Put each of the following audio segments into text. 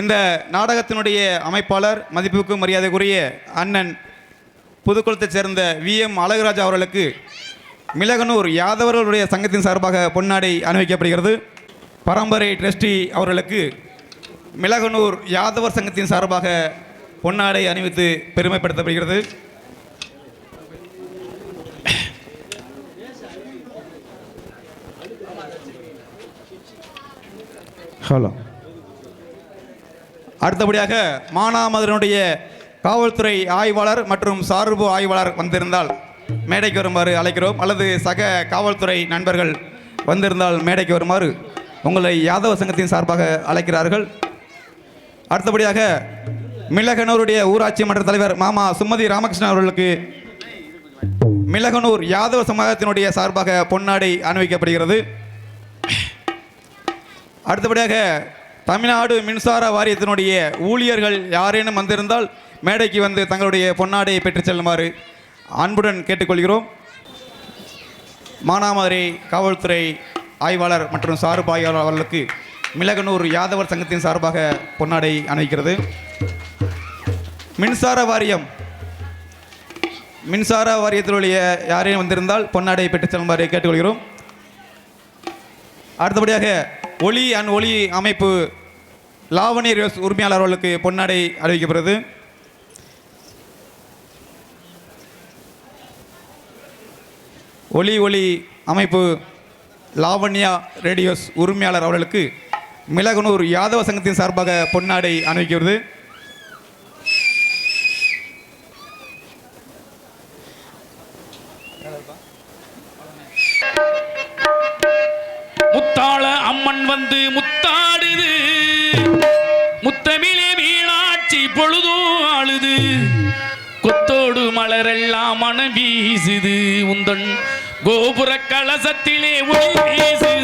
இந்த நாடகத்தினுடைய அமைப்பாளர் மதிப்புக்கு மரியாதைக்குரிய அண்ணன் புதுக்குளத்தைச் சேர்ந்த VM அழகுராஜா அவர்களுக்கு மிளகனூர் யாதவர்களுடைய சங்கத்தின் சார்பாக பொன்னாடை அணிவிக்கப்படுகிறது. பரம்பரை ட்ரஸ்டி அவர்களுக்கு மிளகனூர் யாதவர் சங்கத்தின் சார்பாக பொன்னாடை அணிவித்து பெருமைப்படுத்தப்படுகிறது. ஹலோ. அடுத்தபடியாக மானாமதுரனுடைய காவல்துறை ஆய்வாளர் மற்றும் சார்பு ஆய்வாளர் வந்திருந்தால் மேடைக்கு வருமாறு அழைக்கிறோம். அல்லது சக காவல்துறை நண்பர்கள் வந்திருந்தால் மேடைக்கு வருமாறு உங்களை யாதவ சங்கத்தின் சார்பாக அழைக்கிறார்கள். அடுத்தபடியாக மிளகனூருடைய ஊராட்சி மன்ற தலைவர் மாமா சுமதி ராமகிருஷ்ணன் அவர்களுக்கு மிளகனூர் யாதவ சமூகத்தினுடைய சார்பாக பொன்னாடை அணிவிக்கப்படுகிறது. அடுத்தபடியாக தமிழ்நாடு மின்சார வாரியத்தினுடைய ஊழியர்கள் யாரேனும் வந்திருந்தால் மேடைக்கு வந்து தங்களுடைய பொன்னாடையை பெற்றுச் செல்லுமாறு அன்புடன் கேட்டுக்கொள்கிறோம். மானாமதுரை காவல்துறை ஆய்வாளர் மற்றும் சார்பு ஆய்வாளர் அவர்களுக்கு மிளகனூர் யாதவர் சங்கத்தின் சார்பாக பொன்னாடை அணிவிக்கிறது. மின்சார வாரியத்தினுடைய யாரேனும் வந்திருந்தால் பொன்னாடையை பெற்றுச் செல்லுமாறு கேட்டுக்கொள்கிறோம். அடுத்தபடியாக ஒளி அண்ட் ஒளி அமைப்பு லாவணி ரோஸ் உரிமையாளர் அவர்களுக்கு பொன்னாடை அறிவிக்கப்படுகிறது. ஒளி அமைப்பு லாவண்யா ரேடியோஸ் உரிமையாளர் அவர்களுக்கு மிளகனூர் யாதவ சங்கத்தின் சார்பாக பொன்னாடை அணிவிக்கிறது. முத்தாள அம்மன் வந்து முத்தாடுது, முத்தமிழே மீனாட்சி பொழுதும் ஆளுது, கொத்தோடு மலரெல்லாம் மனம் வீசுது, உந்தன் கோபுர கலசத்திலே ஒளி வீசுது.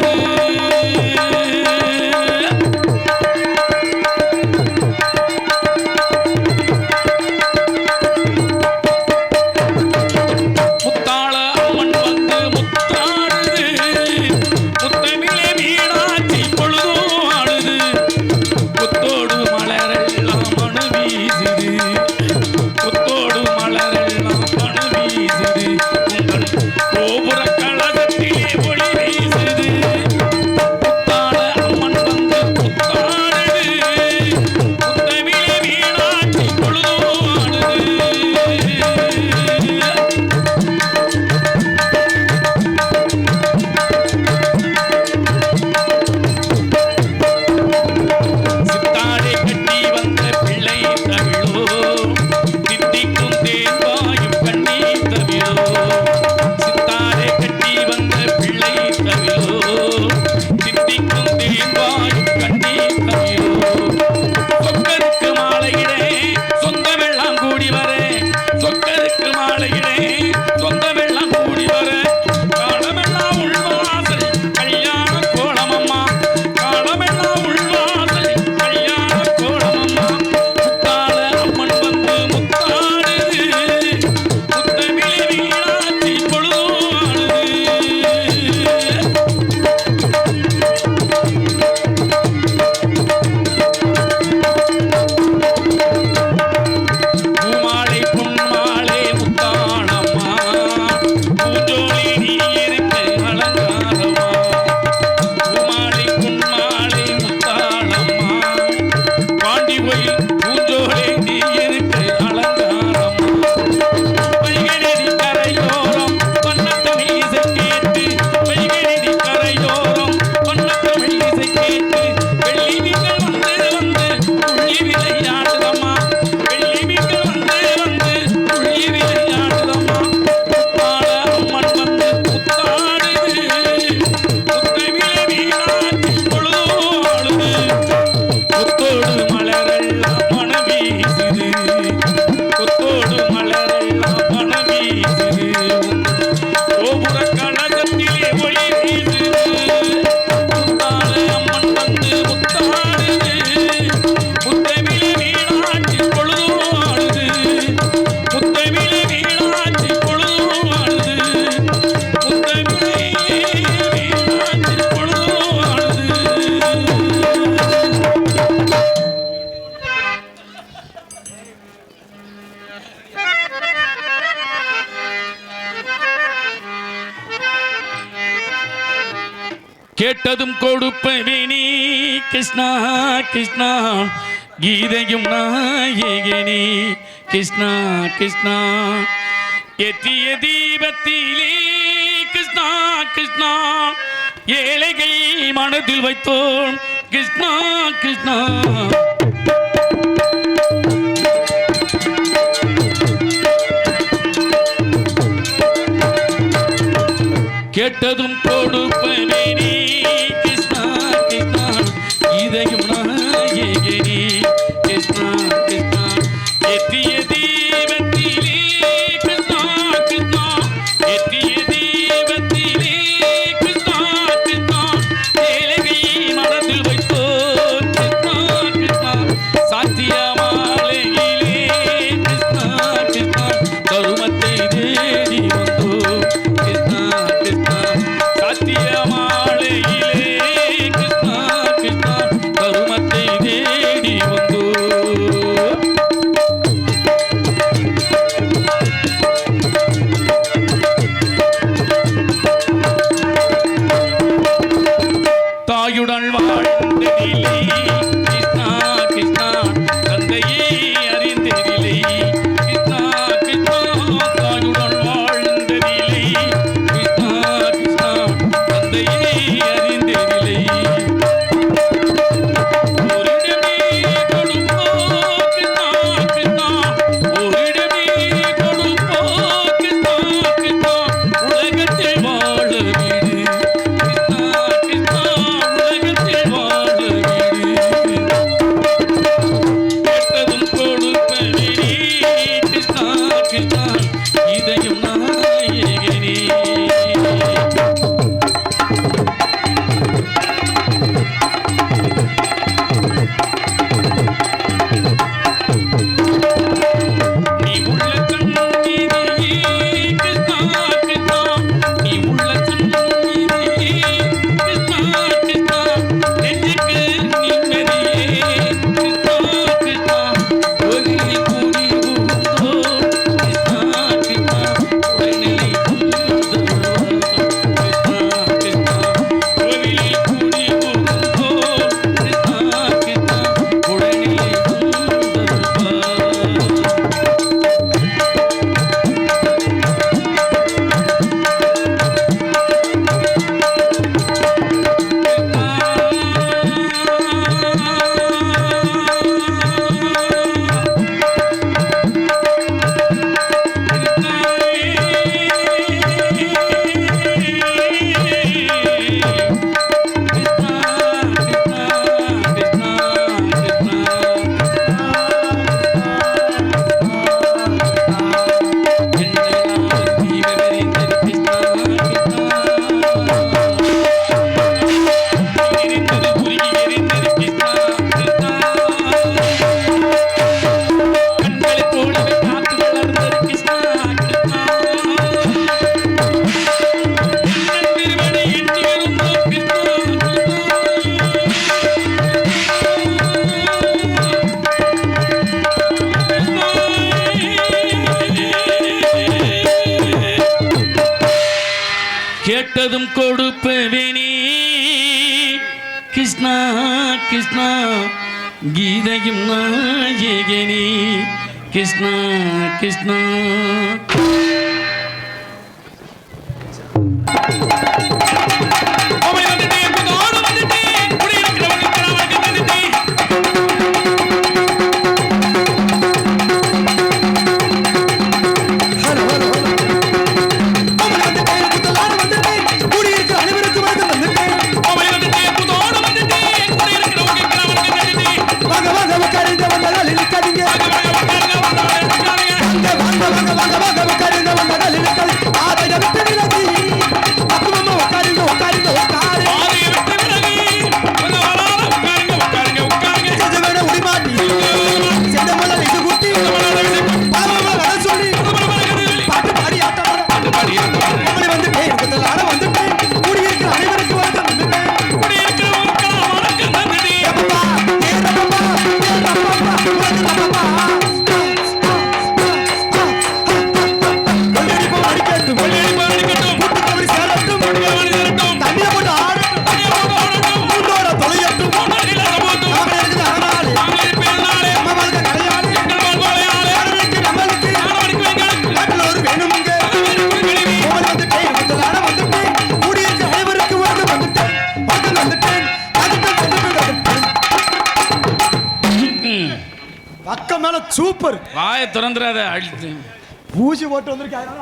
கோபுர கலகத்திலே ஒளி வீசுது, முத்தாள கேட்டதும் கொடுப்பவேனி கிருஷ்ணா கிருஷ்ணா கீதையும் நாயகனே கிருஷ்ணா கிருஷ்ணா ஏற்றிய தீபத்திலே கிருஷ்ணா கிருஷ்ணா ஏழைகள் மனதில் வைத்தோம் கிருஷ்ணா கிருஷ்ணா கேட்டதும் கொடுப்பவேனி கிருஷ்ணா கிருஷ்ணா இதையும் நாயகனே கிருஷ்ணா கிருஷ்ணா ஏற்றிய தீபத்திலே கிருஷ்ணா கிருஷ்ணா ஏற்றிய தீபத்திலே கிருஷ்ணா கிருஷ்ணா ஏழைகள் மனதில் வைத்தோ கிருஷ்ணா கிருஷ்ணா சாத்திய மாலையிலே கிருஷ்ணா கிருஷ்ணா தருமத்தை தேடி வந்தோ கிருஷ்ணா கிருஷ்ணா சாத்திய மாலையிலே கிருஷ்ணா கிருஷ்ணா தருமத்தை தேடி வந்தோ தாயுடன் வாழ்ந்ததில்லை கிருஷ்ணா கிருஷ்ணா தந்தையே அறிந்ததில்லை கிருஷ்ணா கிருஷ்ணா தாயுடன் வாழ்ந்ததில்லை கிருஷ்ணா கிருஷ்ணா தந்தையே அறிந்ததில்லை ஓரிடமே கொடுப்போ கிருஷ்ணா கிருஷ்ணா ஓரிடமே கொடுப்போ கிருஷ்ணா கிருஷ்ணா உலகத்தில் வாழ வீடு கிருஷ்ணா கிருஷ்ணா உலகத்தில் வாழ வீடு கேட்டதும் கொடுப்பவேனி கிருஷ்ணா கிருஷ்ணா இதையும் நாயகனே நீ உள்ள கண்ணீரே கிருஷ்ணா கிருஷ்ணா நீ உள்ள கண்ணீரே கிருஷ்ணா கிருஷ்ணா நெஞ்சுக்கு நிம்மதியே கிருஷ்ணா கிருஷ்ணா ஒளியை கூடி ஊதோ கிருஷ்ணா கிருஷ்ணா உடனே ஊதோ கிருஷ்ணா கிருஷ்ணா ஒளியை கூடி ஊதோ கிருஷ்ணா கிருஷ்ணா உடனே ஊதோ கேட்டதும் கொடுப்பவேனி கிருஷ்ணா கிருஷ்ணா கீதையும் நாயகனே கிருஷ்ணா கிருஷ்ணா வாங்க வாங்க வாங்க வாங்க உட்காருங்க, வாங்க, நில்லுங்கள். ஆதைய விட்டு விலகி பக்கம் மேல சூப்பர். வாயை திறந்துடாத அழுத்து. பூஜை போட்டு வந்திருக்காங்க.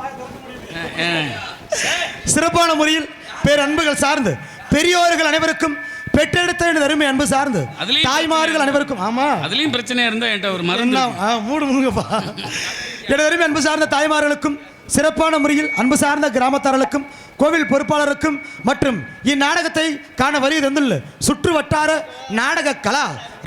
சிறப்பான முறையில் பேரன்புகள் சார்ந்து பெரியோர்கள் அனைவருக்கும் பெற்றெடுத்த எனது அருமை அன்பு சார்ந்து தாய்மார்கள் அனைவருக்கும். ஆமா, அதுலயும் பிரச்சனையா இருந்தா என்கிட்ட ஒரு மருந்து. மூடுங்கப்பா. எனது அருமை அன்பு சார்ந்த தாய்மார்களுக்கும் சிறப்பான முறையில் அன்பு சார்ந்த கிராமத்தார்களுக்கும் கோவில் பொறுப்பாளருக்கும் மற்றும் இந்நாடகத்தை காண வருகிற சுற்று வட்டார நாடக கலா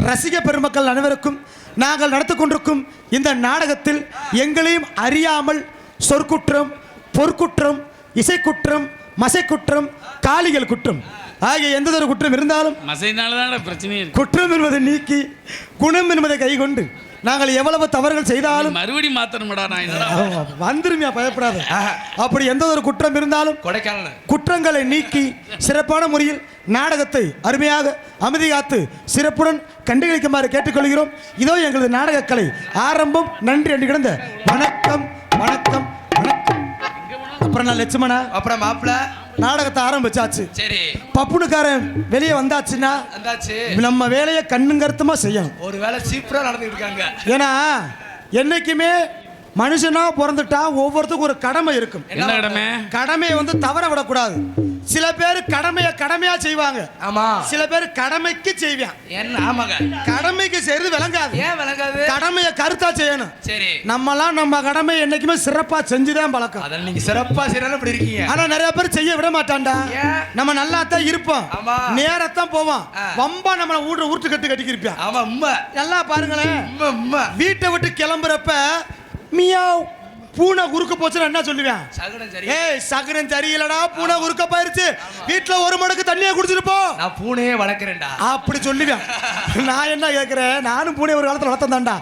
ரசிக பெருமக்கள் அனைவருக்கும் நாங்கள் நடத்தி கொண்டிருக்கும் இந்த நாடகத்தில் எங்களையும் அறியாமல் சொற்குற்றம், பொற்குற்றம், இசைக்குற்றம், மசைக்குற்றம், காளிகள் குற்றம் ஆகிய எந்த ஒரு குற்றம் இருந்தாலும் மசைனாலதான் பிரச்சனையே. குற்றம் என்பதை நீக்கி குணம் என்பதை கைகொண்டு நாங்கள் எவ்வளவு தவறுகள் செய்தாலும் மறுபடியும் மாத்தணும்டா. வந்துருமியா, பயப்படாத. அப்படி எந்த ஒரு குற்றம் இருந்தாலும் குற்றங்களை நீக்கி சிறப்பான முறையில் நாடகத்தை அருமையாக அமைதி காத்து சிறப்புடன் கண்டுகளிக்குமாறு கேட்டுக்கொள்கிறோம். இதோ எங்களது நாடகக்கலை ஆரம்பம். நன்றி என்று கிடந்த வணக்கம் வணக்கம் வணக்கம். அப்புறம் நான் லட்சுமணா, அப்புறம் மாப்பிள்ள நாடகத்தை ஆரம்பிச்சாச்சு. சரி, பப்புனுக்காரன் வெளியே வந்தாச்சுன்னா நம்ம வேலையை கண்ணுங்கருத்துமா செய்யணும். ஒரு வேலை சீப்பரா நடந்துட்டு இருக்காங்க. ஏன்னா என்னைக்குமே மனுஷனா பிறந்துட்டா ஒவ்வொருத்தருக்கும் ஒரு கடமை இருக்கும். என்ன கடமை? கடமையை வந்து தவற விடக்கூடாது. சில பேர் கடமையை கடமையா செய்வாங்க. ஆமா, சில பேர் கடமைக்கு செய்வாங்க. என்ன? ஆமாங்க, கடமைக்கு செய்யறது விளங்காது. ஏன் விளங்காது? கடமையை கருத்தா செய்யணும். சரி, நம்மலாம் நம்ம கடமை என்னைக்குமே சிறப்பா செஞ்சுதான் பழக்கம். அத நீங்க சிறப்பா செய்யறதுல இப்படி இருக்கீங்க. ஆனா நிறைய பேர் செய்ய விட மாட்டான்டா. நம்ம நல்லா தான் இருப்போம், நேரத்தான் போவோம், வம்பா நம்மள ஊட்டு கட்டு கட்டிக்கிருப்போம். ஆமா, உண்மை. நல்லா பாருங்களேன், வீட்டை விட்டு கிளம்புறப்ப மியாவ் பூனை குறுக்க போச்சுன்னா என்ன சொல்லுவேன்? ஏய், சகுனம் சரியில்லடா, பூனை குறுக்க போயிருச்சு, வீட்டுல ஒரு மடக்கு தண்ணியை குடிச்சிருப்போம், நான் பூனையே வளர்க்கிறேன்டா அப்படி சொல்லுவேன். நான் என்ன கேட்கிறேன், நானும் பூனை ஒரு காலத்துல வளர்த்தந்தான்டா.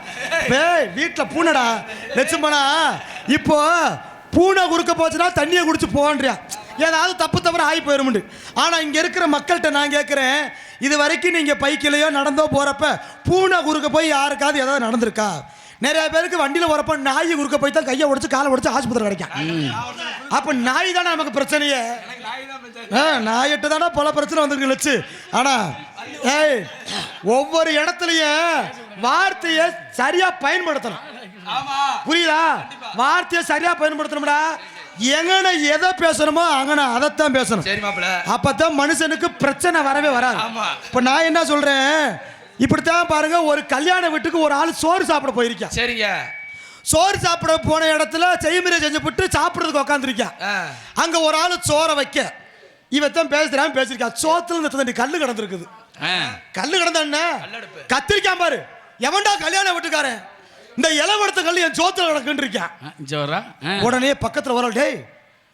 ஏய், வீட்டுல பூனைடா லட்சுமணா, இப்போ பூனை குறுக்க போச்சுன்னா தண்ணியை குடிச்சு போன்றியா, ஏதாவது தப்பு தவறு ஆகி போயிருமுண்டு. ஆனா இங்க இருக்கிற மக்கள்கிட்ட நான் கேட்கிறேன், இது வரைக்கும் நீங்க பைக்கிலையோ நடந்தோ போறப்ப பூனை குறுக்க போய் யாருக்காவது ஏதாவது நடந்திருக்கா? நிறைய பேருக்கு வண்டியில் வரப்ப நாய் குறுக்க போய் தான் கையை உடைச்சு காலை உடைச்சு ஆஸ்பத்திரி கிடைக்கும். அப்ப நாய் தானே நமக்கு பிரச்சனையே. நாயிட்டு தானே பல பிரச்சனை வந்துருச்சு. ஆனா ஏய், ஒவ்வொரு இடத்துலயும் வார்த்தையை சரியா பயன்படுத்தணும். புரியுதா? வார்த்தையை சரியா பயன்படுத்தணும்டா. எங்கன எதை பேசணுமோ அங்கன அதைத்தான் பேசணும். அப்பதான் மனுஷனுக்கு பிரச்சனை வரவே வராது. இப்ப நான் என்ன சொல்றேன், இப்படித்தான் பாருங்க, ஒரு கல்யாண வீட்டுக்கு ஒரு ஆள் சோறு சாப்பிட போயிருக்கேன். சரிங்க, சோறு சாப்பிட போன இடத்துல செய்முறை செஞ்சு விட்டு சாப்பிடுறதுக்கு உட்காந்துருக்கேன். அங்க ஒரு ஆள் சோறை வைக்க இவத்தான் பேசிருக்கா, சோத்துல இந்த கல்லு கிடந்துருக்குது. கல்லு கிடந்த கத்திரிக்கான் பாரு, எவன்டா கல்யாண வீட்டுக்காரன் இந்த இளவடத்த கல்லு என் சோத்துல கிடக்குன்னு இருக்கேன். உடனே பக்கத்துல வர, டேய்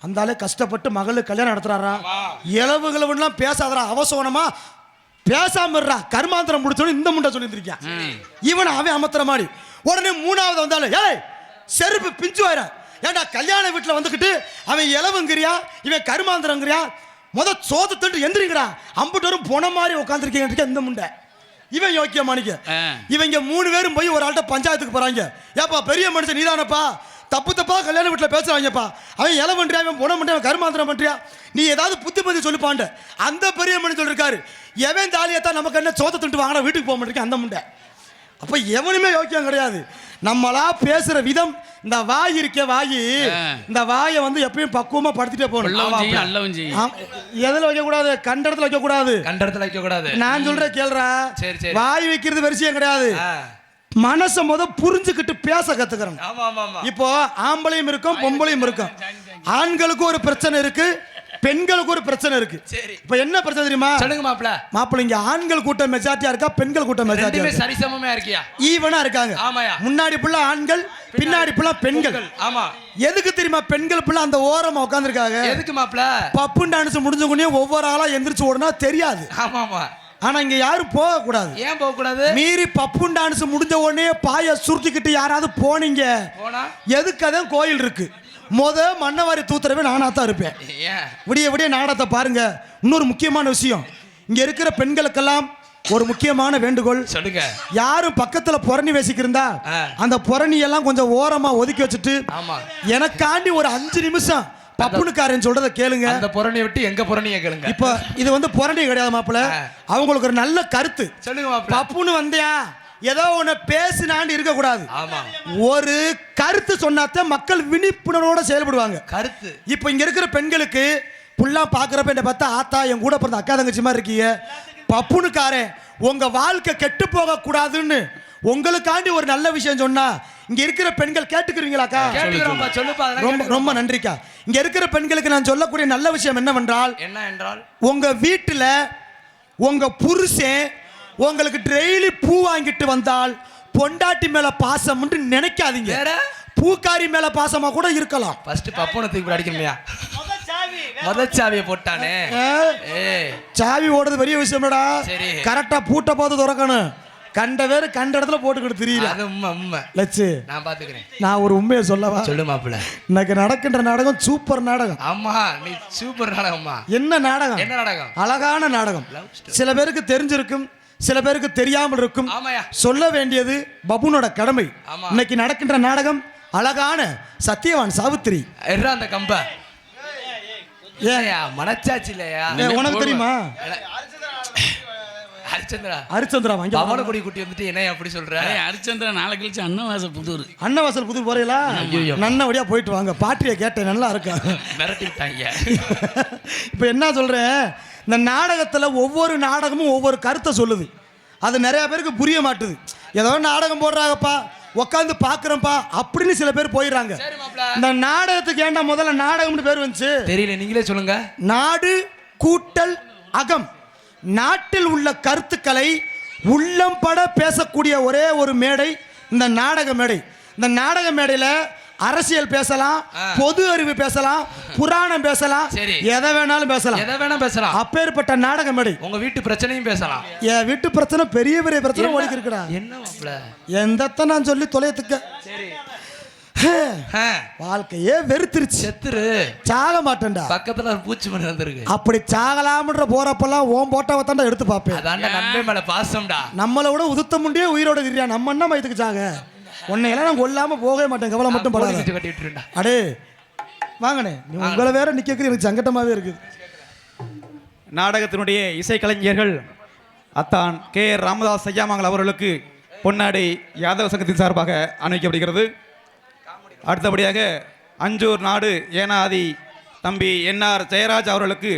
அந்த ஆளே கஷ்டப்பட்டு மகளுக்கு கல்யாணம் நடத்துறாரா, இளவு கிளவுலாம் பேசாதரா, அவசோனமா பேசாம கர்மாந்திரம் முடிச்சோன்னு இந்த முண்டை சொல்லியிருக்கேன். இவன் அவன் அமர்த்துற மாதிரி. உடனே மூணாவது வந்தாலும், ஏய் செருப்பு பிஞ்சு வாயிரா, ஏன்டா கல்யாண வீட்டில் வந்துக்கிட்டு அவன் இளவுங்கிறியா இவன் கருமாந்திரங்கிறியா, சோத்தை தட்டு எந்திரிங்கடா, அம்புட்டு வரும் போன மாதிரி உட்காந்துருக்கீங்க இந்த முண்டை. இவன் யோக்கியமானிக்க. இவங்க 3 பேரும் போய் ஒரு ஆள்கிட்ட பஞ்சாயத்துக்கு போறாங்க. ஏப்பா பெரிய மனுஷன் நீதானப்பா, தப்பு தப்பா கல்யாண வீட்டில் பேசுறாங்கப்பா, அவன் இலை பண்றியா, அவன் புனம் பண்றியா, அவன் கருமாந்திரம் பண்றியா, நீ ஏதாவது புத்தி சொல்லிப்பாண்ட. அந்த பெரிய மனுஷன் சொல்லிருக்காரு, எவன் தாலியத்தான் நமக்கு என்ன சோத்தை திட்டு வாங்கினா வீட்டுக்கு போக மாட்டேங்க அந்த முண்டை. அப்ப எவனுமே யோக்கியம் கிடையாது. நம்மளா பேசுற விதம், இந்த வாய் இருக்கே வாயி, இந்த வாயை வந்து எப்பயும் பக்குவமா படுத்திட்டே போகணும். எதுல வைக்க கூடாது, கண்டடத்துல வைக்க கூடாது, கண்டடத்துல வைக்க கூடாது. நான் சொல்றேன் கேள்றா, வாய் வைக்கிறது விஷயம் கிடையாது, மனசை புரிஞ்சுக்கிட்டு பேச கத்துக்கிறோம். இப்போ ஆம்பளையும் இருக்கும் பொம்பளையும் இருக்கும். ஆண்களுக்கு ஒரு பிரச்சனை இருக்கு, பெண்களுக்கு ஒரு பிரச்சனை இருக்கு. இப்ப என்ன பிரச்சனை தெரியுமா? சொல்லுங்க மாப்பிள்ள. மாப்பிள்ள இங்க ஆண்கள் கூட்டம் மெஜாரிட்டியா இருக்கா, பெண்கள் கூட்டம் மெஜாரிட்டியா? சரிசமமா இருக்கியா? ஈவனா இருக்காங்க. முன்னாடி புள்ள ஆண்கள், பின்னாடி புள்ள பெண்கள். ஆமா. எதுக்கு தெரியுமா பெண்கள் புள்ள அந்த ஓரமா உட்கார்ந்திருக்காங்க? எதுக்கு மாப்பிள்ள? பப்பு டான்ஸ் முடிஞ்ச உடனே ஒவ்வொரு ஆளா எந்திரிச்சு ஓடுனா தெரியாது. ஆமா ஆமா. ஆனா இங்க யாரும் போக கூடாது. ஏன் போக கூடாது? மீறி பப்பு டான்ஸ் முடிஞ்ச உடனே பாய சுருட்டிக்கிட்டு யாராவது போனீங்க, எதுக்கு அதான் கோயில் இருக்கு, மண்ணவாரி தூத்துறவே நானா தான் இருப்பேன். விடிய விடிய நாடகத்தை பாருங்க. இன்னொரு முக்கியமான விஷயம், இங்க இருக்கிற பெண்களுக்கெல்லாம் ஒரு முக்கியமான வேண்டுகோள். சொல்லுங்க. யாரும் பக்கத்துல புரணி பேசிக்கிருந்தா அந்த புரணி எல்லாம் கொஞ்சம் ஓரமா ஒதுக்கி வச்சுட்டு எனக்காண்டி ஒரு 5 நிமிஷம் பப்புனுக்காரன் சொல்றத கேளுங்க. அந்த புரணியை விட்டு எங்க புரணியை கேளுங்க. இப்ப இது வந்து புரணி கிடையாது மாப்பிள்ள, அவங்களுக்கு ஒரு நல்ல கருத்து. சொல்லுங்க மாப்பிள்ள. பப்புனு வந்தியா ஏதோ ஒண்ணு பேசினான்னு இருக்க கூடாது. ஆமா, ஒரு கருத்து சொன்னாதான் மக்கள் விழிப்புணர்வோட செயல்படுவாங்க. கருத்து. இப்போ இங்க இருக்கிற பெண்களுக்கு புள்ளா பாக்குறப்ப என்ன பார்த்தா ஆத்தா என் கூட பிறந்த அக்கா தங்கச்சி மாதிரி இருக்கீங்க, பப்புனுக்காரன் உங்க வாழ்க்கை கெட்டு போக கூடாதுன்னு உங்களுக்காண்டி ஒரு நல்ல விஷயம் சொன்னா இங்க இருக்கிற பெண்கள் கேட்டுக்கிறீங்களாக்கா? சொல்லுப்பா. ரொம்ப ரொம்ப நன்றிக்கா. இங்க இருக்கிற பெண்களுக்கு நான் சொல்லக்கூடிய நல்ல விஷயம் என்னவென்றால், என்ன என்றால், உங்க வீட்டுல உங்க புருஷன் உங்களுக்கு டெய்லி பூ வாங்கிட்டு வந்தால் பொண்டாட்டி மேல பாசம் நினைக்காதீங்க. பூக்காரி மேல பாசமா கூட இருக்கலாம். ஃபர்ஸ்ட் பப்பனத்துக்கு அடிக்கணுமையா? மதச்சாவியை போட்டானே. சாவி ஓடுறது பெரிய விஷயம்டா. கரெக்டா பூட்ட பார்த்து திறக்கணும். கண்ட வேறு கண்ட இடத்துல போட்டுக்கிட்டு தெரியல. அது உண்மை லட்சு, நான் பாத்துக்கிறேன். நான் ஒரு உண்மையை சொல்லவா? சொல்லு மாப்பிள்ள. இன்னைக்கு நடக்கின்ற நாடகம் சூப்பர் நாடகம். ஆமா, நீ சூப்பர் நாடகம்மா. என்ன நாடகம்? என்ன நாடகம்? அழகான நாடகம். சில பேருக்கு தெரிஞ்சிருக்கும், சில பேருக்கு தெரியாமல் இருக்கும். சொல்ல வேண்டியது பபுனோட கடமை. இன்னைக்கு நடக்கின்ற நாடகம் அழகான சத்தியவான் சாவித்திரி. அந்த கம்ப ஏயா மனச்சாச்சு இல்லையா? உனக்கு தெரியுமா? ஹரிச்சந்திரா. ஹரிச்சந்திரா வாங்கி பவனக்குடி குட்டி வந்துட்டு என்ன அப்படி சொல்ற? ஹரிச்சந்திரா நாளை கழிச்சு அன்னவாசல் புதூர். அன்னவாசல் புதூர் போறீங்களா? நல்லபடியா போயிட்டு வாங்க. பாட்டியை கேட்டேன், நல்லா இருக்கா? மிரட்டி விட்டாங்க. இப்போ என்ன சொல்றேன், இந்த நாடகத்துல ஒவ்வொரு நாடகமும் ஒவ்வொரு கருத்தை சொல்லுது. அது நிறைய பேருக்கு புரிய மாட்டுது. ஏதோ நாடகம் போடுறாங்கப்பா, உட்காந்து பாக்குறப்பா அப்படின்னு சில பேர் போயிடுறாங்க. இந்த நாடகத்துக்கு ஏண்டா முதல்ல நாடகம்னு பேர் வந்துச்சு? தெரியல, நீங்களே சொல்லுங்க. நாடு கூட்டல் அகம். நாட்டில் உள்ள கருத்துக்களை உள்ளம் பட பேசக்கூடிய ஒரே ஒரு மேடை இந்த நாடக மேடை. இந்த நாடக மேடையில அரசியல் பேசலாம், பொது அறிவு பேசலாம், புராணம் பேசலாம், எதை வேணாலும் பேசலாம். அப்பேற்பட்ட நாடக மேடை. உங்க வீட்டு பிரச்சனையும் பேசலாம். என் வீட்டு பிரச்சனை பெரிய பெரிய பிரச்சனை ஓடிக்கு இருக்குடா. என்ன எந்த நான் சொல்லி தொலைத்துக்க வாழ்க்கையே வெறுத்துருச்சு. செத்துரு, சாக மாட்டேன்டா. பக்கத்துல பூச்சி மணி வந்திருக்கு. அப்படி சாகலாம்ன்ற போறப்பெல்லாம் ஓம் போட்டாவை தாண்டா எடுத்து பார்ப்பேன். அதான்டா நன்மை மேல பாசம்டா. நம்மளை விட உதுத்த முடியே உயிரோட திரியா. நம்ம என்ன மயத்துக்கு சாக? உன்னையெல்லாம் நான் கொல்லாம போகவே மாட்டேன். கவலை மட்டும் படாத. அடே வாங்கண்ணே, உங்களை வேற நிக்கிறது எனக்கு சங்கட்டமாவே இருக்குது. நாடகத்தினுடைய இசைக்கலைஞர்கள் அத்தான் கே ராமதாஸ் ஐயாமங்கல் அவர்களுக்கு பொன்னாடை யாதவ சங்கத்தின் சார்பாக அணிவிக்கப்படுகிறது. அடுத்தபடியாக அஞ்சூர் நாடு ஏனாதி தம்பி என்ஆர் ஜெயராஜ் அவர்களுக்கு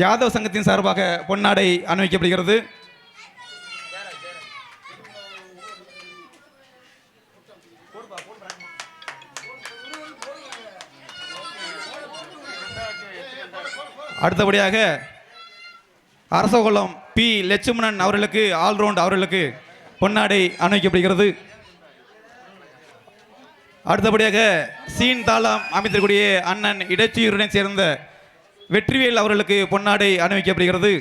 யாதவ சங்கத்தின் சார்பாக பொன்னாடை அணிவிக்கப்படுகிறது. அடுத்தபடியாக அரசகுளம் பி லட்சுமணன் அவர்களுக்கு ஆல்ரவுண்ட் அவர்களுக்கு பொன்னாடை அணிவிக்கப்படுகிறது. அடுத்தபடியாக சீன் தாளம் அமைத்திருக்கூடிய அண்ணன் இடைச்சியூருடன் சேர்ந்த வெற்றிவேல் அவர்களுக்கு பொன்னாடை அணிவிக்கப்படுகிறது.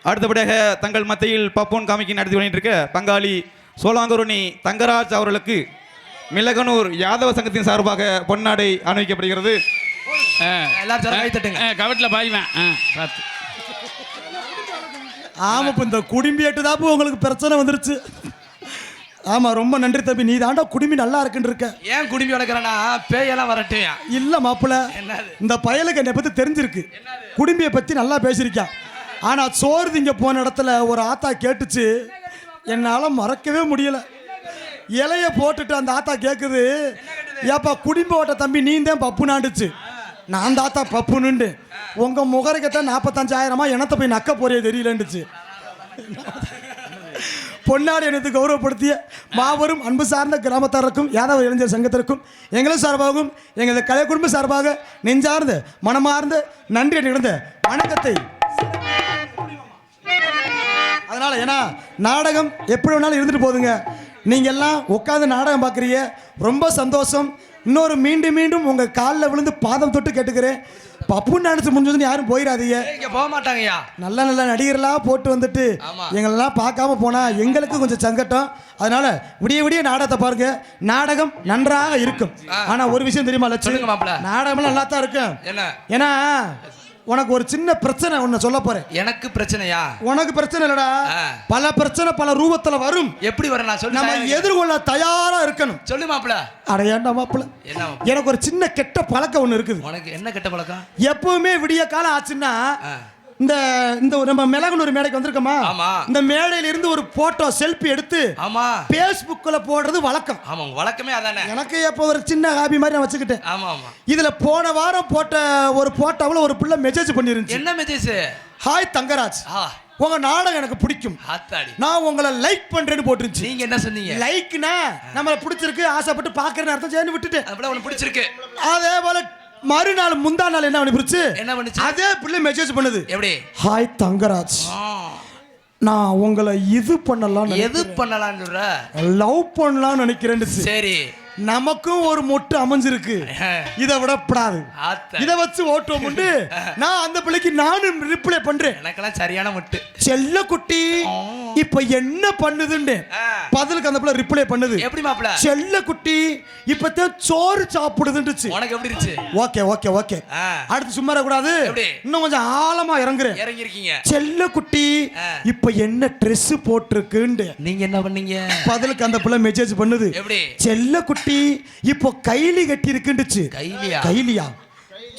அடுத்தபடியாக தங்கள் மத்தியில் பப்போன் காமிக்கி நடத்தி கொண்டிருக்க பங்காளி சோலாங்குருணி தங்கராஜ் அவர்களுக்கு மிளகனூர் யாதவ சங்கத்தின் சார்பாக பொன்னாடை அணிவிக்கப்படுகிறது. கவட்டில் பாய்வேன் பார்த்து. ஆமா, இப்போ இந்த குடும்பியட்டு தான் உங்களுக்கு பிரச்சனை வந்துருச்சு. ஆமா, ரொம்ப நன்றி தம்பி. நீ தாண்டா குடுமி நல்லா இருக்குன்னு இருக்க. ஏன் குடுமி வளர்க்குறேன்னா பேயெல்லாம் வரட்டும். இல்ல மாப்பிள்ள, இந்த பயலுக்கு என்னை பத்தி தெரிஞ்சிருக்கு. குடும்பியை பத்தி நல்லா பேசியிருக்கான். ஆனா சோறு திங்க போன இடத்துல ஒரு ஆத்தா கேட்டுச்சு, என்னால மறக்கவே முடியல. இலைய போட்டுட்டு அந்த ஆத்தா கேக்குது, ஏப்பா குடும்பி ஓட்ட தம்பி நீ தான் பப்பு நாண்டுச்சு. நான் தாத்தா பப்புனுண்டு. உங்க முகரைக்கத்தான் 45,000 எனத்த போய் நக்க போறியே தெரியலண்டுச்சு. பொன்னாடி எனக்கு கௌரவப்படுத்திய மாபெரும் அன்பு சார்ந்த கிராமத்தாருக்கும் யாதவ இளைஞர் சங்கத்திற்கும் எங்களும் சார்பாகவும் எங்களது கலை குடும்ப சார்பாக நெஞ்சார்ந்த மனமார்ந்த நன்றி நிகழ்ந்த வணக்கத்தை. அதனால ஏன்னா நாடகம் எப்படி வேணாலும் இருந்துட்டு போதுங்க. நீங்க எல்லாம் உட்காந்து நாடகம் பார்க்குறீங்க, ரொம்ப சந்தோஷம். இன்னொரு மீண்டும் மீண்டும் உங்க காலில் விழுந்து பாதம் தொட்டு கேட்டுக்கிறேன். பப்புன்னு நினைச்சு முடிஞ்சதுன்னு யாரும் போயிடாதீங்க. போக மாட்டாங்கய்யா. நல்ல நல்ல நடிகர்களாக போட்டு வந்துட்டு எங்களெல்லாம் பார்க்காம போனா எங்களுக்கு கொஞ்சம் சங்கட்டம். அதனால விடிய விடிய நாடகத்தை பாருங்க. நாடகம் நன்றாக இருக்கும். ஆனா ஒரு விஷயம் தெரியுமா லட்சுமி, நாடகம் நல்லா தான் இருக்கும். ஏன்னா உனக்கு ஒரு சின்ன பிரச்சனை ஒன்னு சொல்ல போறேன். எனக்கு பிரச்சனையா? உனக்கு பிரச்சனை இல்லடா, பல பிரச்சனை பல ரூபத்துல வரும். எப்படி வரும் நான் சொல்லு. நம்ம எதிர்கொள்ள தயாரா இருக்கணும். சொல்லு மாப்பிள. அட ஏண்டா மாப்பிள, எனக்கு ஒரு சின்ன கெட்ட பழக்கம் ஒண்ணு இருக்குது. உனக்கு என்ன கெட்ட பழக்கம்? எப்பவுமே விடிய காலம் ஆச்சுன்னா இந்த இந்த ஒரு நம்ம மிளகுன்னு ஒரு மேடைக்கு வந்திருக்கோமா? ஆமா. இந்த மேடையில இருந்து ஒரு போட்டோ செல்ஃபி எடுத்து ஆமா Facebookல போடுறது வழக்கம். ஆமா வழக்கமே அதானே. எனக்கு எப்போ ஒரு சின்ன ஹாபி மாதிரி நான் வச்சுக்கிட்டேன். ஆமா ஆமா. இதுல போன வாரம் போட்ட ஒரு போட்டோவில் ஒரு பிள்ளை மெசேஜ் பண்ணிருந்துச்சு. என்ன மெசேஜ்? ஹாய் தங்கராஜ், உங்க நாடகம் எனக்கு பிடிக்கும், ஆத்தாடி நான் உங்களை லைக் பண்றேன்னு போட்டுருந்துச்சு. நீங்க என்ன சொன்னீங்க? லைக்னா நம்மள பிடிச்சிருக்கு ஆசைப்பட்டு பாக்குறேன்னு அர்த்தம். சேர்ந்து விட்டுட்டேன். அவ்வளவு உனக்கு பிடிச்சிருக்கு. அதே போல மறுநாள் முந்தா நாள் என்ன பண்ணிருச்சு? என்ன பண்ணுச்சு? அதே பிள்ளை மெசேஜ் பண்ணுது. எப்படி? ஹாய் தங்கராஜ், நான் உங்களை இது பண்ணலாம், எது பண்ணலாம்னு சொல்ற? லவ் பண்ணலாம்னு நினைக்கிறேன். சரி, நமக்கும் ஒரு மொட்டு அமைஞ்சிருக்கு, இதை விடப்படாது, இதை வச்சு ஓட்டுவோம். நான் அந்த பிள்ளைக்கு நானும் ரிப்ளை பண்றேன். எனக்கெல்லாம் சரியான மொட்டு. செல்ல குட்டி இப்ப என்ன பண்ணுதுன்னு பதிலுக்கு அந்த பிள்ளை ரிப்ளை பண்ணுது. எப்படி மாப்ள? செல்ல குட்டி இப்பதான் சோறு சாப்பிடுதுன்னுச்சு. உனக்கு எப்படி இருந்துச்சு? Okay okay okay. அடுத்து சும்மா கூடாது, இன்னும் கொஞ்சம் ஆழமா இறங்குறேன். இறங்கி இருக்கீங்க. செல்ல குட்டி இப்ப என்ன ட்ரெஸ் போட்டிருக்குன்னு நீங்க என்ன பண்ணீங்க? பதிலுக்கு அந்த பிள்ளை மெசேஜ் பண்ணுது. எப்படி? செல்ல குட்டி இப்போ கைலி கட்டி இருக்குன்னுச்சு. கைலியா? கைலியா?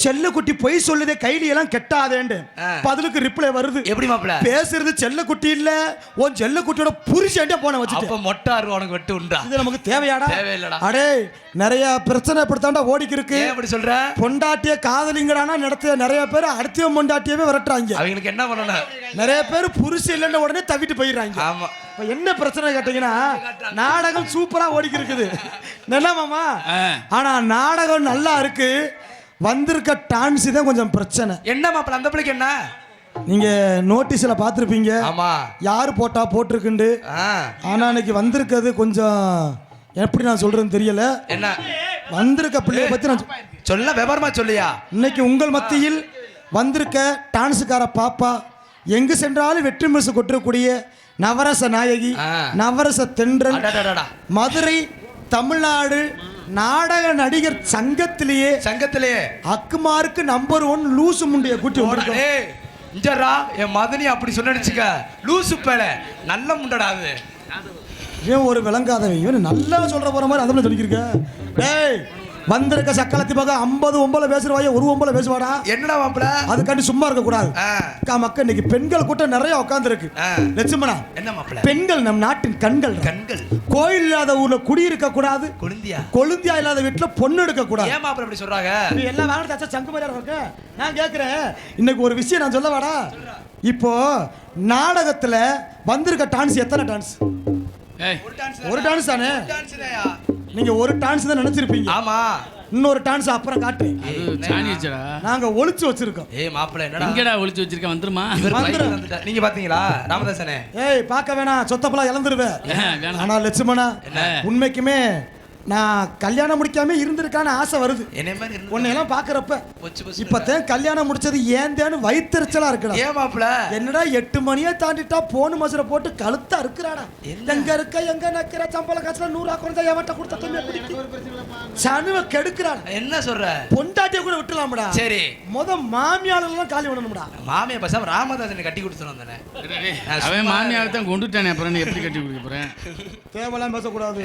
செல்ல குட்டி பொய் சொல்லுதே, கைலி எல்லாம் கெட்டாதேன்னு பதிலுக்கு ரிப்ளை வருது. எப்படி மாப்ள? பேசுறது செல்ல குட்டி இல்ல, உன் செல்ல குட்டியோட புருஷன்டே போன வச்சுட்டு. அப்ப மொட்டாரு உனக்கு வெட்டு உண்டா? இது நமக்கு தேவையாடா? தேவையில்லடா. அடே நிறைய பிரச்சனை இப்படித்தாண்டா ஓடிக்கு இருக்கு. ஏன் அப்படி சொல்ற? பொண்டாட்டிய காதலிங்கடானா நடத்த நிறைய பேர் அடுத்த பொண்டாட்டியவே விரட்டுறாங்க. அவங்களுக்கு என்ன பண்ணணும்? நிறைய பேர் புருஷன் இல்லைன்னு உடனே தவிட்டு போயிடுறாங்க. ஆமா. இப்ப என்ன பிரச்சனை கேட்டீங்கன்னா, நாடகம் சூப்பரா ஓடிக்கு இருக்குது நல்லா மாமா. ஆனா நாடகம் நல்லா இருக்கு, வந்திருக்க டான்ஸ் தான் கொஞ்சம் பிரச்சனை. என்ன மாப்ள அந்த பிள்ளைக்கு என்ன? நீங்க நோட்டீஸ்ல பாத்திருப்பீங்க. ஆமா. யாரு போட்டா போட்டிருக்குண்டு. ஆனா இன்னைக்கு வந்திருக்கிறது கொஞ்சம் எப்படி நான் சொல்றேன்னு தெரியல. என்ன வந்திருக்க பிள்ளைய பத்தி நான் சொல்ல விவரமா சொல்லியா? இன்னைக்கு உங்கள் மத்தியில் வந்திருக்க டான்ஸுக்கார பாப்பா, எங்கு சென்றாலும் வெற்றி மிஸ் கொட்டக்கூடிய நவரச நாயகி, நவரச தென்றல், மதுரை தமிழ்நாடு நாடக நடிகர் சங்கத்திலேயே அக்குமாருக்கு நம்பர் 1 லூசு முண்டைய கூட்டி இஞ்சரா. என் மதனி அப்படி சொன்னடிச்சுக்க, லூசு பேல நல்ல முண்டடா அது. ஏன் ஒரு விளங்காதவன் இவன் நல்லா சொல்ற போற மாதிரி அதை சொல்லிருக்க. டேய் வந்திருக்க சக்கலத்தி பக்கம் 50 ஒம்பல பேசுறவாய ஒரு ஒம்பல பேசுவாடா. என்னடா மாப்ள? அதுக்காண்டி சும்மா இருக்க கூடாது. மக்கள் இன்னைக்கு பெண்கள் கூட்டம் நிறைய உட்கார்ந்து இருக்கு. லட்சுமணா, என்ன மாப்ள? பெண்கள் நம் நாட்டின் கண்கள். கண்கள். கோயில் இல்லாத ஊர்ல குடியிருக்க கூடாது, கொழுந்தியா இல்லாத வீட்டுல பொண்ணு எடுக்க கூடாது. ஏன் மாப்ள அப்படி சொல்றாங்க? நீ எல்லாம் வாங்க தச்ச சங்கு மாதிரியா இருக்க. நான் கேக்குறேன், இன்னைக்கு ஒரு விஷயம் நான் சொல்ல வாடா. இப்போ நாடகத்துல வந்திருக்க டான்ஸ் எத்தனை டான்ஸ்? ஒரு டான்ஸ் தானே. நீங்க ஒரு டான்ஸ் தான் நினைச்சிருப்பீங்க. ஆமா. இன்னொரு டான்ஸ் அப்புறம் காட்டுறேன். நாங்க ஒளிச்சு வச்சிருக்கோம். ஏய் மாப்ள என்னடா எங்கடா ஒளிச்சு வச்சிருக்க? வந்துருமா? நீங்க பாத்தீங்களா ராமதாசனே? ஏய் பார்க்க வேணாம், சொத்தப்பலா இழந்துருவேன். ஆனா லட்சுமணா, உண்மைக்குமே நான் கல்யாணம் முடிக்காம இருந்திருக்கான்னு ஆசை வருது. உன்னையெல்லாம் பாக்குறப்ப இப்பதான் கல்யாணம் முடிச்சது ஏந்தேன்னு வயிற்றுச்சலா இருக்கடா. ஏன் மாப்ள? என்னடா 8 மணியே தாண்டிட்டா போன் மசுரை போட்டு கழுத்தா இருக்கிறாடா. எங்க இருக்க எங்க நக்கிற சம்பள காசுல 100 குறைஞ்சா எவட்ட கொடுத்த சனுவ கெடுக்கிறான். என்ன சொல்ற? பொண்டாட்டிய கூட விட்டுலாம்டா. சரி முத மாமியாளெல்லாம் காலி பண்ணணும்டா. மாமியா பசங்க ராமதாசனை கட்டி கொடுத்துறோம் தானே. அவன் மாமியாவை தான் கொண்டுட்டானே, அப்புறம் நீ எப்படி கட்டி கொடுக்க போறேன்? தேவலாம் பேசக்கூடாது.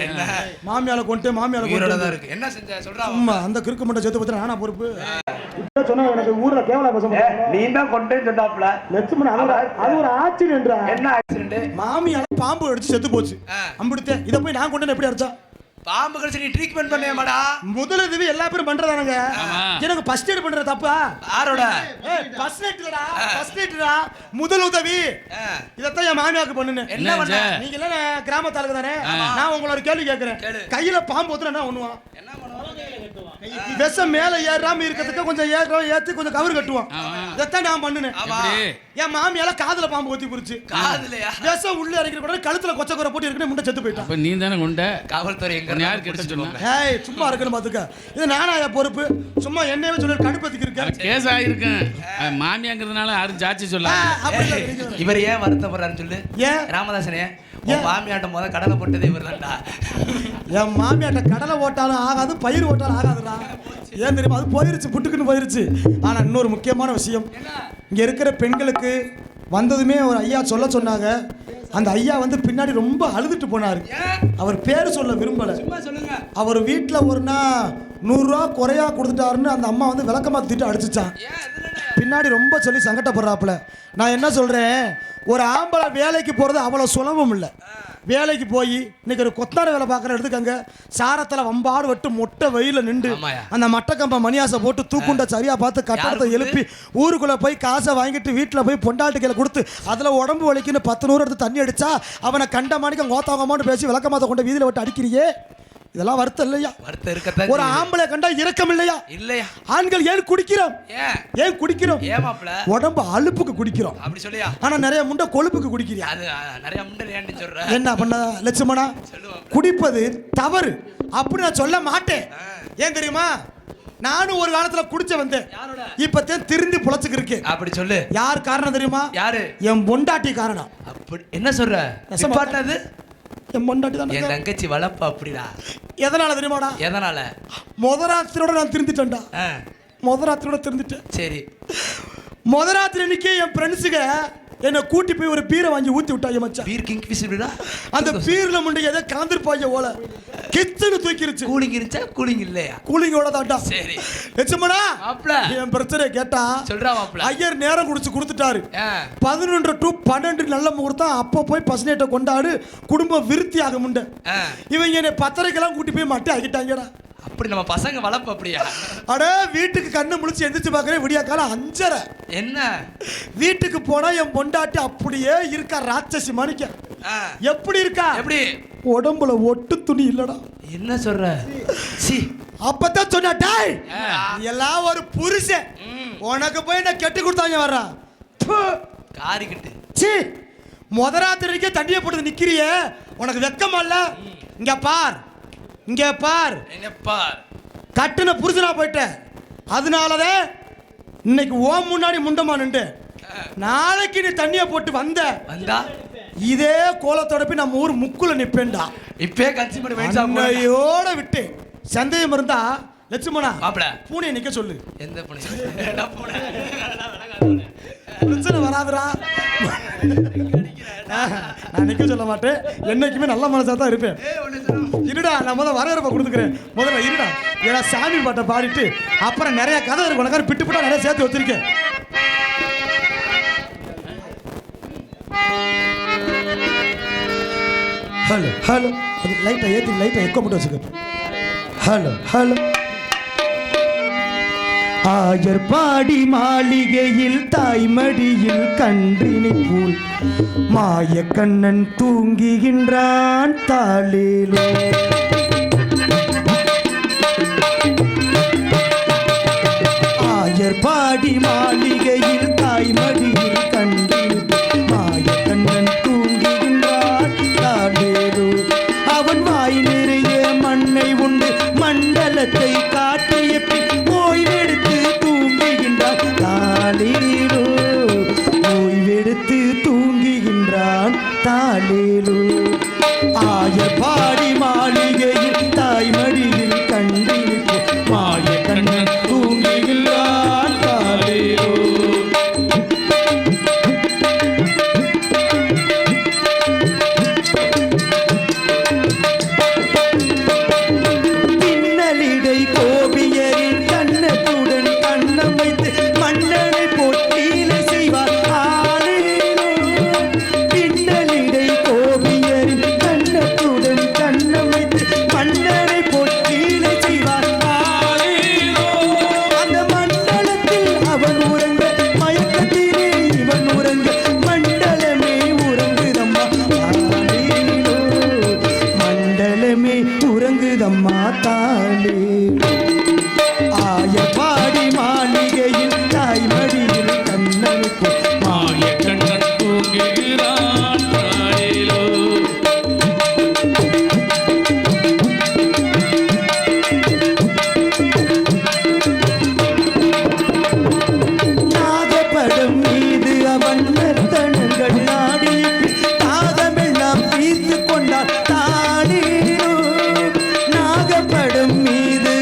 மாமியால கொண்டு மாமியால உயிரோட இருக்கு. என்ன செஞ்ச சொல்றா? அம்மா அந்த கிறுக்கு மண்ட செத்து பத்திர நானா பொறுப்பு. இப்ப சொன்னா எனக்கு ஊர்ல கேவலா பேச மாட்டேன். நீ தான் கொண்டே சொன்னாப்ல. லட்சுமணன் அது ஒரு ஆக்சிடென்ட்ரா. என்ன ஆக்சிடென்ட்? மாமியால பாம்பு அடிச்சு செத்து போச்சு. அம்பிடுதே இத போய் நான் கொண்டு எப்படி அடிச்சா? பாம்பு கடிச்சு நீ ட்ரீட்மென்ட் பண்ணியமாடா? முதலுதவி எல்லா பேரும் பண்றதானங்க. எனக்கு ஃபர்ஸ்ட் எய்ட் பண்ற தப்பா? யாரோட? ஃபர்ஸ்ட் எய்ட்லடா. ஃபர்ஸ்ட் எய்ட்டா முதல் உதவி. இதத்தான் என் மாமியாக்கு பண்ணுனேன். என்ன பண்ண? நீங்க எல்லாம் கிராமத்து ஆளுங்க தானே. நான் உங்களோட கேள்வி கேக்குறேன். கையில பாம்பு ஊத்துனா என்ன பண்ணுவான்? என்ன பண்ணுவான்? விஷம் மேல ஏறாம இருக்கிறதுக்கு கொஞ்சம் ஏத்தி கொஞ்சம் கவர் கட்டுவான். இதத்தான் நான் பண்ணுனேன். என் மாமியால காதுல பாம்பு ஊத்தி புடிச்சு. காதுலயா? விஷம் உள்ள இறக்கிற கூட கழுத்துல கொச்சக்குற போட்டு இருக்கனே முண்டை செத்து போயிட்டான். அப்ப நீ தானே கொண்ட? காவல்துறை எங்க யார் கேட்ட சொன்னா? ஏய் சும்மா இருக்கணும் பாத்துக்க. இது நானாயா பொறுப்பு? சும்மா என்னையே சொல்லி கடுப்பத்துக்கு இருக்க. கேஸ் ஆயிருக்கேன். மாமியாங்கிறதுனால யாரும் ஜாட்சி சொல்ல. இவர் ஏன் வருத்தப்படுறாருன்னு சொல்லு. ஏன் ராமதாசனே? உன் மாமியாட்ட முத கடலை போட்டதே இவர்தான்டா. என் மாமியாட்ட கடலை ஓட்டாலும் ஆகாது, பயிர் ஓட்டாலும் ஆகாதுடா. ஏன் தெரியுமா? அது போயிருச்சு, புட்டுக்குன்னு போயிருச்சு. ஆனா இன்னொரு முக்கியமான விஷயம், இங்க இருக்கிற பெண்களுக்கு வந்ததுமே ஒரு ஐயா சொல்ல சொன்னாங்க. அந்த ஐயா வந்து பின்னாடி ரொம்ப அழுதுட்டு போனார். அவர் பேர் சொல்ல விரும்பலை. அவர் வீட்டில் ஒரு நாள் 100 ரூபா குறையா கொடுத்துட்டாருன்னு அந்த அம்மா வந்து விளக்கமா திட்டு அடிச்சுச்சான். பின்னாடி ரொம்ப சொல்லி சங்கடப்படுறாப்புல. நான் என்ன சொல்கிறேன், ஒரு ஆம்பளை வேலைக்கு போகிறது அவ்வளோ சுலபம் இல்லை. வேலைக்கு போய் இன்னைக்கு ஒரு கொத்தார வேலை பார்க்குற எடுத்துக்கங்க, சாரத்தில் வம்பாடு விட்டு மொட்டை வெயிலில் நின்று அந்த மட்டக்கம்பை மணியாசை போட்டு தூக்குண்ட சரியாக பார்த்து கட்டடத்தை எழுப்பி ஊருக்குள்ளே போய் காசை வாங்கிட்டு வீட்டில் போய் பொண்டாட்டிகளை கொடுத்து அதில் உடம்பு வலிக்குன்னு 10 100 எடுத்து தண்ணி அடித்தா அவனை கண்ட மாணிக்கம் கோத்தாங்கம்மான்னு பேசி விளக்கமாத்த கொண்டு வீதியில் விட்டு அடிக்கிறியே, இதெல்லாம் வருத்தம் இல்லையா? வருத்தம் இருக்கத்தான். ஒரு ஆம்பளை கண்டா இரக்கம் இல்லையா? இல்லையா? ஆண்கள் ஏன் குடிக்கிறோம்? ஏன் குடிக்கிறோம்? உடம்பு அலுப்புக்கு குடிக்கிறோம். அப்படி சொல்லியா? ஆனா நிறைய முண்டை கொழுப்புக்கு குடிக்கிறியா? அது நிறைய முண்டை ஏன்னு சொல்ற. என்ன பண்ண லட்சுமணா? குடிப்பது தவறு அப்படி நான் சொல்ல மாட்டேன். ஏன் தெரியுமா? நானும் ஒரு காலத்துல குடிச்ச வந்தேன். இப்பதான் திருந்தி புழைச்சுக்கு இருக்கேன். அப்படி சொல்லு. யார் காரணம் தெரியுமா? யாரு? என் பொண்டாட்டி காரணம். அப்படி என்ன சொல்ற? நிப்பாட்டது என் பொண்டாட்டி தான். என் தங்கச்சி வளப்பா அப்படிடா. எதனால தெரியுமாடா? எதனால? முதராத்திரியோட நான் திருந்திட்டேன்டா. முதராத்திரியோட திருந்திட்டேன். சரி. முதராத்திரி அன்னைக்கு என் ஃப்ரெண்ட்ஸுங்க என்னை கூட்டி போய் ஒரு பீரை வாங்கி ஊற்றி விட்டாங்க மச்சான். பீர் கிங் ஃபிஷ்டா? அந்த பீரில் முண்டை எதை கலந்துருப்பாங்க ஓலை கிச்சனு தூக்கிருச்சு. கூலிங் இருந்துச்சா? கூலிங் இல்லையா? கூலிங்கோட தாண்டா. சரி லட்சுமணா, என் பிரச்சனை கேட்டா சொல்றா மாப்ள. ஐயர் நேரம் குடிச்சு கொடுத்துட்டாரு. 11 to 12 நல்ல முகூர்த்தம். அப்போ போய் பசனேட்டை கொண்டாடு, குடும்பம் விருத்தி ஆக முண்டை. இவங்க என்னை 10:30 கூட்டி போய் மட்டை ஆகிட்டாங்கடா. அப்படி நம்ம பசங்க வளர்ப்பு அப்படியா? அட வீட்டுக்கு கண்ணு முழிச்சு எந்திரிச்சு பார்க்கறேன் விடியா காலம் 5:30. என்ன வீட்டுக்கு போனா என் பொண்டாட்டி அப்படியே இருக்கா, ராட்சசி மணிக்க. எப்படி இருக்கா? எப்படி? உடம்புல ஒட்டு துணி இல்லடா. என்ன சொல்ற? சி அப்பதான் சொன்னா, டேய் எல்லாம் ஒரு புருஷன் உனக்கு போய் நான் கெட்டு கொடுத்தாங்க வர்றா காரி கட்டு. சி முதராத்திரிக்கே தண்ணியை போட்டு நிக்கிறியே, உனக்கு வெக்கமா இல்ல? இங்க பார், இங்க பார், என்ன பார். கட்டுன புருஷனா போயிட்ட, அதனாலதான் இன்னைக்கு ஓம் முன்னாடி முண்டமா நின்று. நாளைக்கு நீ தண்ணியை போட்டு வந்தா இதே கோலத்தோட போய் நம்ம ஊர் முக்குல நிப்பேன்டா. இப்பே கட்சி பண்ணோட விட்டு சந்தேகம் இருந்தா லட்சுமணா பூனையை நிக்க சொல்லு. எந்த பூனை? பிரச்சனை வராதுரா. நான் நிக்க சொல்ல மாட்டேன், என்னைக்குமே நல்ல மனசா தான் இருப்பேன். இருடா, நான் முதல்ல வரவேற்பை கொடுத்துக்கிறேன். முதல்ல இருடா, ஏன்னா சாமி பாட்டை பாடிட்டு அப்புறம் நிறைய கதை இருக்கு, உனக்கார பிட்டு பிட்டா நிறைய சேர்த்து வச்சிருக்கேன். ஹலோ ஹலோ, லைட்டை ஏற்றி லைட்டை எக்கோ மட்டும் வச்சுக்க. Hello hello. ஆயர் பாடி மாளிகையில் தாய்மடியில் கன்றினை போல் மாய கண்ணன் தூங்குகின்றான் தாளேலோ. ஆயர் பாடி மாளிகையில் தாய்மடியில் கன்றினை போல் மாய கண்ணன் தூங்குகின்றான் தாளேலோ. அவன் வாய் நிறைய மண்ணை உண்டு மண்டலத்தை காட்டிய பின் ஓய்வெடுத்து தூங்குகின்றான் தாளேலோ. ஓய்வெடுத்து தூங்குகின்றான் தாளேலோ. ஆயர் பாடி மாளிகையில் தாய்மடியில் கண்டிருப்பு மாய கண்ணன் தூங்குகின்றான் தாளேலோ. உறங்குதம்மா தாளே. ஆயர் பாடி மாளிகையில் தாய்மடியில் கண்ணனுக்கு மாய கண்ணன் தூங்குகிறான் தாளேலோ. நாகப்படம் மீது அவன் நர்த்தனங்கள் ஆடி தாகமெல்லாம் தீர்த்து கொண்டான் தாளேலோ. நாகப்படம் மீது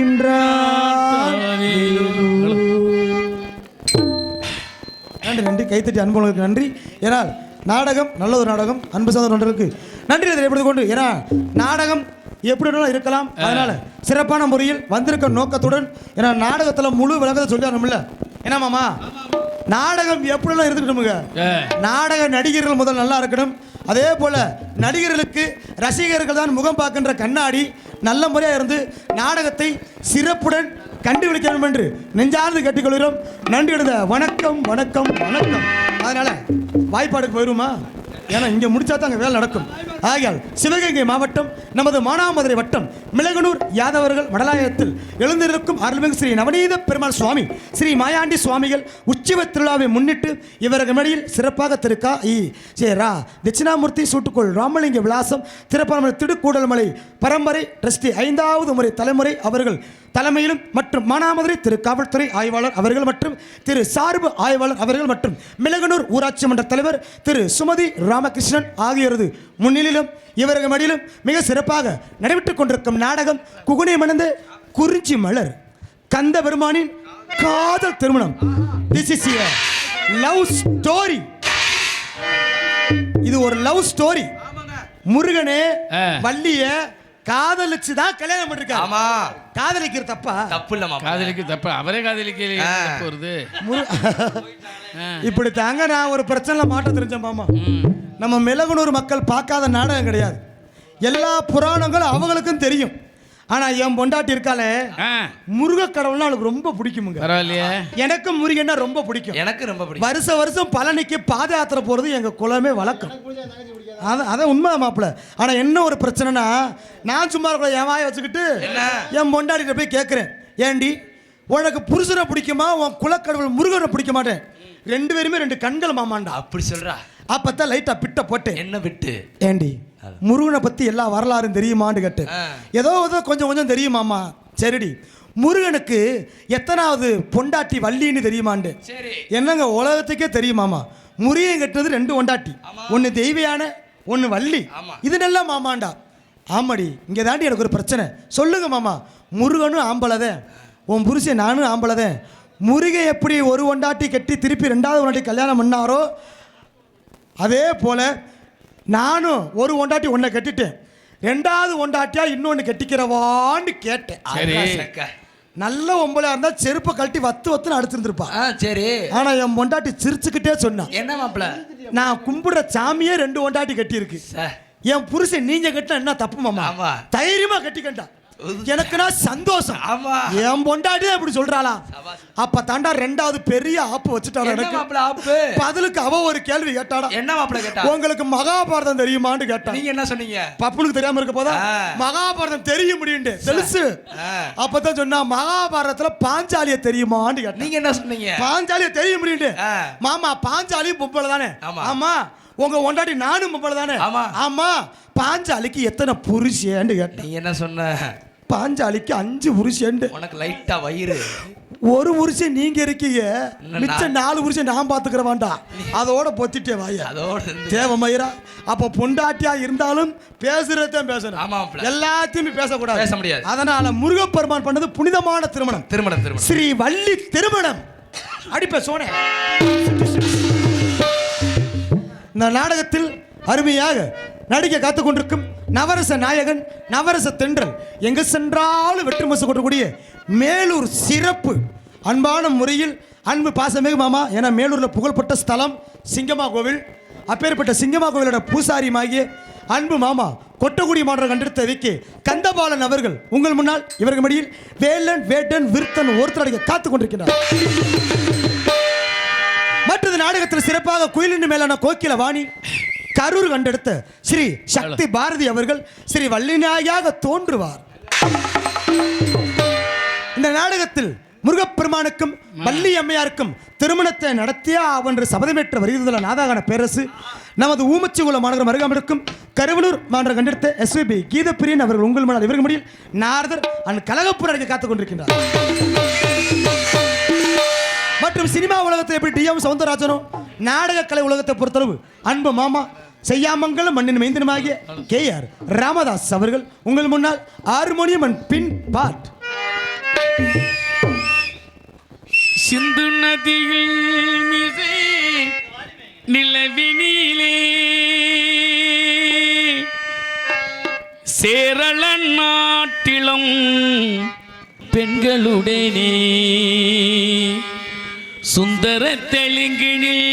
நின்றான். நன்றி நன்றி, கைத்தட்டி அன்புகளுக்கு நன்றி. ஏனால் நாடகம் நல்ல ஒரு நாடகம், அன்பு சார்ந்த தொண்டர்களுக்கு நன்றி தெரிவித்துக் கொண்டு, ஏன்னா நாடகம் எப்படி வேணாலும் இருக்கலாம், அதனால சிறப்பான முறையில் வந்திருக்க நோக்கத்துடன், ஏன்னா நாடகத்தில் முழு விளக்கத்தை சொல்லணும்ல. என்ன மாமா, நாடகம் எப்படிலாம் இருந்துக்கணுமுங்க. நாடக நடிகர்கள் முதல் நல்லா இருக்கணும். அதே போல நடிகர்களுக்கு ரசிகர்கள் தான் முகம் பார்க்கின்ற கண்ணாடி. நல்ல முறையாக இருந்து நாடகத்தை சிறப்புடன் கண்டுபிடிக்க வேண்டும் என்று நெஞ்சார்ந்து கேட்டுக்கொள்கிறோம். நன்றி எழுத வணக்கம் வணக்கம் வணக்கம். அதனால வாய்ப்பாடுக்கு போயிருமா, ஏன்னா இங்கே முடிச்சா தான் அங்கே வேலை நடக்கும். ஆகையால் சிவகங்கை மாவட்டம் நமது மானாமதுரை வட்டம் மிளகனூர் யாதவர்கள் மடலாயத்தில் எழுந்திருக்கும் அருள்மிகு ஸ்ரீ நவநீத பெருமாள் சுவாமி ஸ்ரீ மாயாண்டி சுவாமிகள் உற்சவ திருவிழாவை முன்னிட்டு இவர்கள் மேடையில் சிறப்பாக திருக்கா ரா தட்சிணாமூர்த்தி சூட்டுக்கோள் ராமலிங்க விலாசம் திறப்பான திருக்கூடல்மலை பரம்பரை ட்ரஸ்டி 5வது முறை தலைமுறை அவர்கள் தலைமையிலும் மற்றும் மானாமதுரை திரு காவல்துறை ஆய்வாளர் அவர்கள் மற்றும் திரு சார்பு ஆய்வாளர் அவர்கள் மற்றும் மிளகனூர் ஊராட்சி மன்ற தலைவர் திரு சுமதி ராமகிருஷ்ணன் ஆகியோரது முன்னிலையிலும் இவர்கள் மடியிலும் மிக சிறப்பாக நடைபெற்றுக் கொண்டிருக்கும் நாடகம் குகுனை மணந்த குறிஞ்சி மலர் கந்த பெருமானின் காதல் திருமணம். This is a love story. இது ஒரு லவ் ஸ்டோரி. முருகனே வள்ளிய காதலிச்சு தான் கல்யாணம் பண்ணிருக்காரு. ஆமா, காதலிக்கிற தப்பா? தப்பு இல்ல, காதலிக்கு தப்பா, அவரே காதலிக்க வருது. இப்படி தாங்க நான் ஒரு பிரச்சனை மாட்ட தெரிஞ்சேன் மாமா. நம்ம மிளகனூர் மக்கள் பார்க்காத நாடகம் கிடையாது. எல்லா புராணங்களும் அவங்களுக்கும் தெரியும். ஆனா என் பொண்டாட்டி இருக்காளே, முருக கடவுள்னா அவளுக்கு ரொம்ப பிடிக்குமுங்க. பரவாயில்லையே, எனக்கு முருகன்னா ரொம்ப பிடிக்கும். எனக்கு ரொம்ப பிடிக்கும். வருஷம் பழனிக்கு பாத யாத்திரை போறது எங்க குலமே வழக்கம். அதான் உண்மை மாப்பிள்ள. ஆனா என்ன ஒரு பிரச்சனைனா, நான் சும்மா இருக்க என் வாயை வச்சுக்கிட்டு என் பொண்டாட்டிகிட்ட போய் கேட்கிறேன், ஏண்டி உனக்கு புருஷனை பிடிக்குமா உன் குலக்கடவுள் முருகனை பிடிக்க மாட்டேன்? 2 பேருமே 2 கண்கள் மாமாண்டா. அப்படி சொல்றா? அப்பத்தான் லைட்டா பிட்ட போட்டேன். என்ன விட்டு? ஏண்டி முருகனை பத்தி எல்லா வரலாறும் தெரியுமான்னு கேட்டேன். ஏதோ கொஞ்சம் தெரியுமாமா. சரிடி, முருகனுக்கு எத்தனாவது பொண்டாட்டி வள்ளின்னு தெரியுமாண்டு? என்னங்க உலகத்துக்கே தெரியுமாமா. முருகன் கட்டுறது 2 பொண்டாட்டி, ஒன்னு தெய்வயான ஒன்னு வள்ளி. இது நல்லா மாமாண்டா. ஆமாடி, இங்கே தாண்டி எனக்கு ஒரு பிரச்சனை. சொல்லுங்க மாமா, முருகனும் ஆம்பளதேன், உன் புருஷன் நானும் ஆம்பளதேன். முருகன் எப்படி ஒரு பொண்டாட்டி கட்டி திருப்பி 2வது பொண்டாட்டி கல்யாணம் பண்ணாரோ, அதே போல நானும் ஒரு பொண்டாட்டி ஒன்றை கட்டிட்டேன், 2வது பொண்டாட்டியா இன்னொன்று கட்டிக்கிறவான்னு கேட்டேன். நல்ல ஒம்பளையா இருந்தா செருப்பை கழட்டி வத்துன்னு அடிச்சிருந்துருப்பா. சரி, ஆனா என் பொண்டாட்டி சிரிச்சுக்கிட்டே சொன்னா, என்ன மாப்பிள்ள, நான் கும்பிடுற சாமியே 2 பொண்டாட்டி கட்டி இருக்கு, என் புருஷன் நீங்க கட்டினா என்ன தப்பு மாமா, தைரியமா கட்டிக்கண்டா. எனக்குனா சந்தோஷம். என் பொண்டாட்டி அப்படி சொல்றாளா? அப்ப தாண்டா 2வது பெரிய ஆப்பு வச்சுட்டாளா எனக்கு. பதிலுக்கு அவ ஒரு கேள்வி கேட்டாடா. என்ன மாப்பிள்ள கேட்டா? உங்களுக்கு மகாபாரதம் தெரியுமான்னு கேட்டா. நீங்க என்ன சொன்னீங்க? பப்புனுக்கு தெரியாம இருக்க போதா? மகாபாரதம் தெரிய முடியுண்டு தெரிச்சு. அப்பதான் சொன்னா, மகாபாரதத்துல பாஞ்சாலிய தெரியுமான்னு கேட்டா. நீங்க என்ன சொன்னீங்க? பாஞ்சாலிய தெரிய முடியுண்டு. மாமா, பாஞ்சாலியும் பொம்பளை தானே? ஆமா. உங்க பொண்டாட்டி நானும் பொம்பளை தானே? ஆமா. பாஞ்சாலிக்கு எத்தனை புருஷன்னு கேட்டேன். என்ன சொன்ன? பாஞ்சாலிக்கு 5 புருஷன். உனக்கு லைட்டா வயிறு. ஒரு புருஷன் நீங்க இருக்கீங்க, மிச்சம் 4 புருஷன் நான் பாத்துக்கிற வேண்டாம். அதோட பொத்திட்டே வாயா, அதோட தேவ மயிரா. அப்ப பொண்டாட்டியா இருந்தாலும் பேசுறதான் பேசணும். ஆமா, எல்லாத்தையுமே பேசக்கூடாது, பேச முடியாது. அதனால முருகப்பெருமான் பண்ணது புனிதமான திருமணம். திருமணம் ஸ்ரீ வள்ளி திருமணம். அடிப்ப சோனே. இந்த நாடகத்தில் அருமையாக நடிக்க காத்துக் கொண்டிருக்கும் நவரச நாயகன், நவரச தென்றல், எங்க சென்றாலும் வெற்றி மசு கொண்டக்கூடிய மேலூர் சிறப்பு அன்பான முறையில் அன்பு பாசமிகு மாமா. ஏன்னா மேலூரில் புகழ்பெற்ற ஸ்தலம் சிங்கமா கோவில். அப்பேற்பட்ட சிங்கமா கோவிலோட பூசாரியுமாகிய அன்பு மாமா கொட்டகுடி மாநகர் கண்டெடுத்த வைக்க கந்தபாலன் அவர்கள் உங்கள் முன்னால் இவர்கள் மடியில் வேலன் வேட்டன் விருத்தன் ஒருத்தர் அடிக்க காத்துக் கொண்டிருக்கிறார். மற்றது நாடகத்தில் சிறப்பாக குயிலின் மேலான கோக்கில வாணி கரூர் கண்டெடுத்த ஸ்ரீ சக்தி பாரதி அவர்கள் ஸ்ரீ வள்ளிநாயாக தோன்றுவார். இந்த நாடகத்தில் முருகப்பெருமானுக்கும் வள்ளி அம்மையாருக்கும் திருமணத்தை நடத்தியா அவன்று சபதமேற்ற வருகிறதுல நாதாகான பேரரசு நமது ஊமச்சிகுள மாநகரம் அருகாமலுக்கும் கருவனூர் மாநகரம் கண்டெடுத்த SVB கீதப்பிரியன் அவர்கள் உங்கள் முன்னால் இவர்கள் முடியில் நாரதர் அண்ட் கலகப்பூர் அடிக்க காத்துக் கொண்டிருக்கின்றார். மற்றும் சினிமா உலகத்தில் எப்படி DM சவுந்தரராஜனும் நாடக கலை உலகத்தை பொறுத்தளவு அன்பு மாமா செய்யாமங்கலம் மண்ணின் மைந்தனமாகிய KR ராமதாஸ் அவர்கள் உங்கள் முன்னால் ஹார்மோனியம் அண்ட் பின் பார்ட் சிந்து நதியில் மிசை நிலவினிலே சேரள நாட்டிலும் பெண்களுடனே சுந்தர தெலுங்கினில்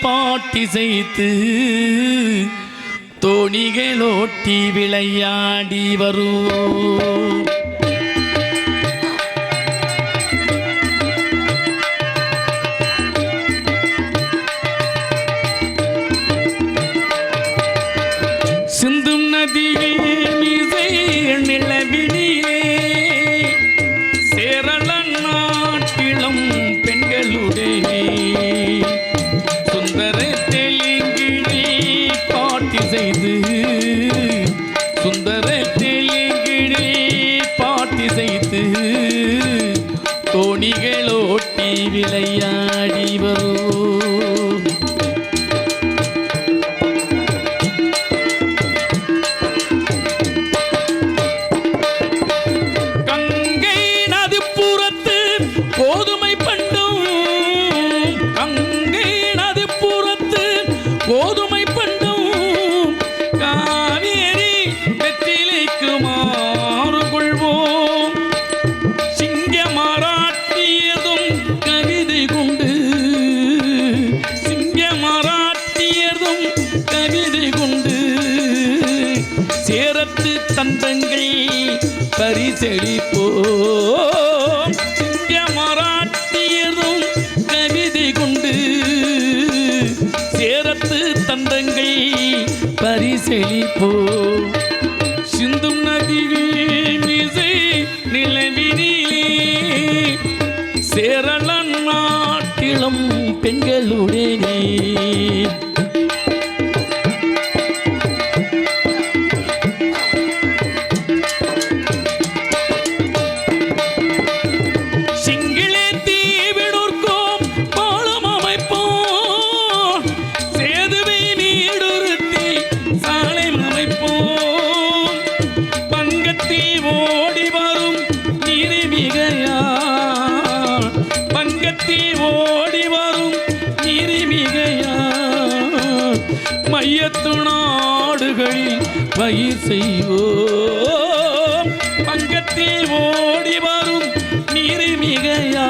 பாட்டிசைத்து தோணிகளோட்டி விளையாடி வருவோம். சிந்தும் நதியில் இசை நிலவினிலே சேரள நாட்டிலும் பெண்களுடனே சுந்தர தெலுங்கினி பாட்டி செய்து சுந்தர தெலுங்கினி பாட்டி செய்து தோணிகளோட்டி விளையாடி வரும். கங்கை நதிப்புறத்து கோதுமை பண்டும் கங்கை நதிப்புறத்து கோதுமை பண்டும் காவேரி வெற்றிலைக்கு மாறு கொள்வோம். சிங்க மராட்டியதும் கவிதை கொண்டு சிங்க மராட்டியதும் கவிதை கொண்டு சேரத்து தந்தங்கள் பரிசளிப்போம். சிங்க மராட்டியதும் கவிதை கொண்டு சேரத்து தந்தங்கள் பரிசளிப்போம். சிந்தும் நதியில் மிசை நிலவினிலே சேரள நாட்டிலும் பெண்களுடனே சிங்களே தீவிடோர்க்கும் பாலம் அமைப்போம். சேதுவை நீடுறுத்தி சாலை அமைப்போம். பங்கத்தில் ஓடி வரும் நீரிமிகையா பங்கத்தில் ஓடி வரும் நீரிமிகையா மையத்து நாடுகளில் பயிர் செய்வோம். பங்கத்தில் ஓடி வரும் நீரிமிகையா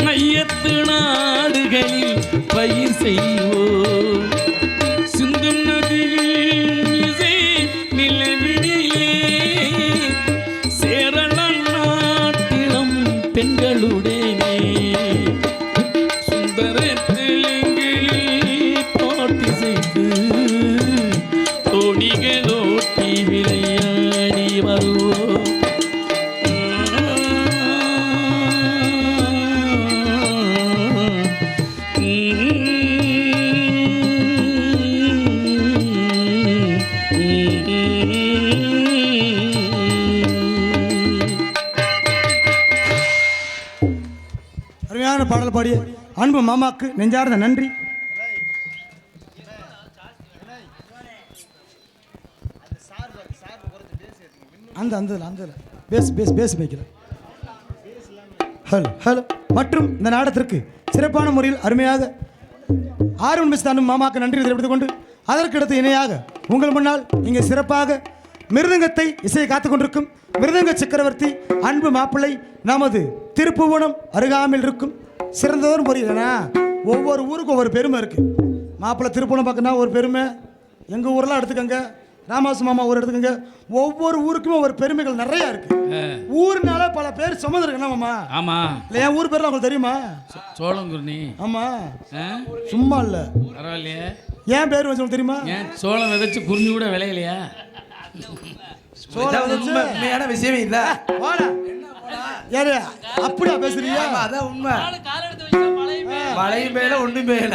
மையத்து நாடுகளில் பயிர் செய்வோம். சிந்தும் நதியில் இசை நிலவினிலே சேரள நாட்டிலும் பெண்களுடனே சுந்தர தெலுங்கில் பாட்டிசைத்து தோணிகளோட்டி விளையாடி வருவோம். அருமையான பாடல் பாடிய அன்பு மாமாக்கு நெஞ்சார்ந்த நன்றி. அந்த அந்த அந்த பேஸ் பேஸ் பேஸ் வைக்கல. Hello hello. மற்றும் இந்த நாடகத்திற்கு சிறப்பான முறையில் அருமையாக ஆர்வம் மிஸ் அன்பு மாமாக்கு நன்றி தெரிவித்துக் கொண்டு அதற்கடுத்து இணையாக உங்கள் முன்னால் இங்கே சிறப்பாக மிருதங்கத்தை இசையை காத்துக் கொண்டிருக்கும் மிருதங்க சக்கரவர்த்தி அன்பு மாப்பிள்ளை நமது திருப்புவனம் அருகாமையில் இருக்கும் சிறந்ததொரு முறையிலனா ஒவ்வொரு ஊருக்கும் ஒவ்வொரு பெருமை இருக்கு. மாப்பிள்ளை திருப்புவனம் பார்க்கனா ஒரு பெருமை, எங்கள் ஊரெல்லாம் எடுத்துக்கங்க, ராமாசு மாமா ஊர் எடுத்துக்கங்க, ஒவ்வொரு ஊருக்குமே ஒவ்வொரு பெருமைகள் நிறைய இருக்கு. ஊர்னால பல பேர் சுமந்துருக்கு மாமா. ஆமா இல்லை என் ஊர் பேர்லாம் உங்களுக்கு தெரியுமா? சோளங்குருணி. ஆமா சும்மா இல்லை, பரவாயில்லையே. ஏன் பேர் வச்சு தெரியுமா? ஏன் சோளம் விதைச்சு குறிஞ்சி கூட விளையலையா? உண்மையான விஷயமே இல்ல. யாரு அப்படியா பேசுறீங்க? அதான் உண்மை. மழை மேல ஒண்ணும் மேல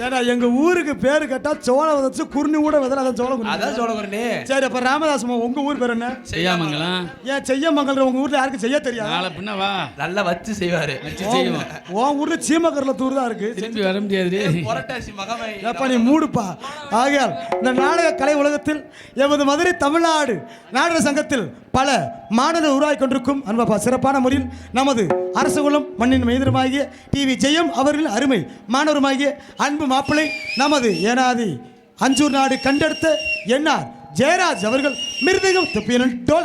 ஏன்னா எங்க ஊருக்கு பேரு கேட்டா சோளம் வச்சு குருணி கூட விதல அதான் சோளம் குருணி. அதான் சோழகுருணி. சரி அப்ப ராமதாஸ் உங்க ஊர் பேர் என்ன? செய்யாமங்கலம். ஏன் செய்யமங்கலம் உங்க ஊர்ல யாருக்கும் செய்ய தெரியாது? நாளை பின்ன வா நல்லா வச்சு செய்வாரு. வச்சு செய்வோம். உன் ஊர்ல சீமக்கரில் தூர் தான் இருக்கு. திரும்பி வர முடியாது. புரட்டாசி மகமை. எப்ப நீ மூடுப்பா. ஆகையால் இந்த நாடக கலை உலகத்தில் எமது மதுரை தமிழ்நாடு நாடக சங்கத்தில் பல மாணவர்கள் உருவாகி கொண்டிருக்கும் அன்பப்பா சிறப்பான முறையில் நமது அரசு குலம் மண்ணின் மைந்தருமாகிய டிவி ஜெயம் அவர்கள் அருமை மாணவருமாகிய அன்பு மாப்பிள்ளை நமது ஏனாதி அஞ்சூர் நாடு கண்டெடுத்த என்ஆர் ஜெயராஜ் அவர்கள் மிருதகம் துப்பியனன் டோல.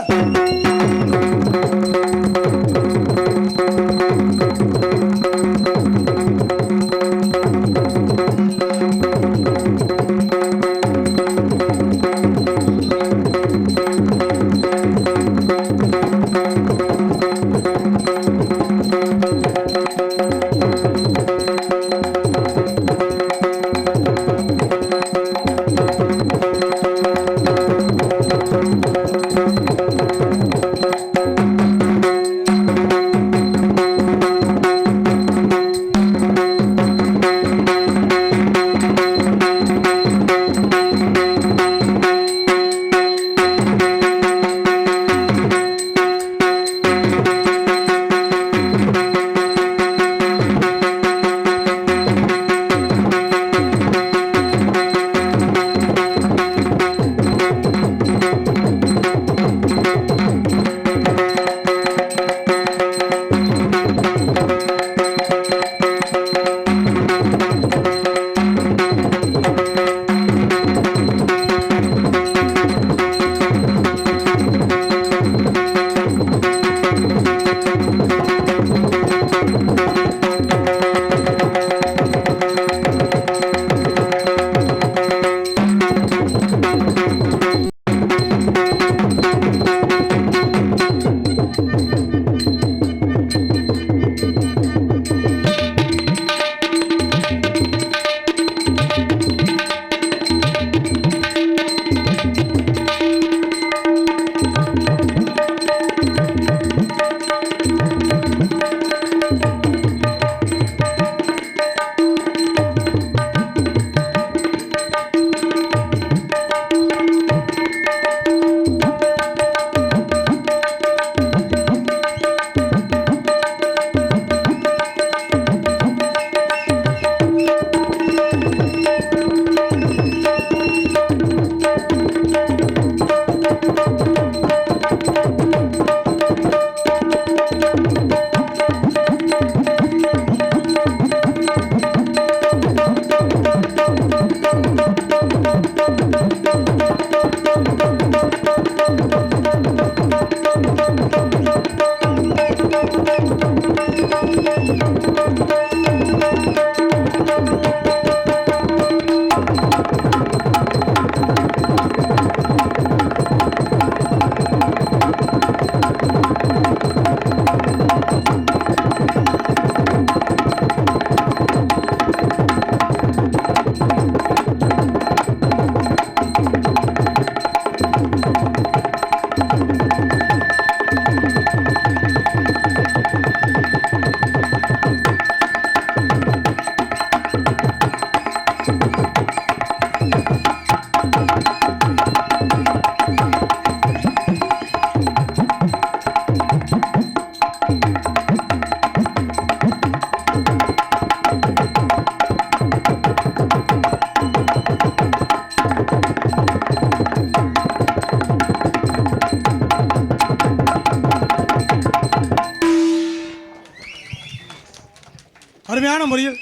அருமையான முறையில்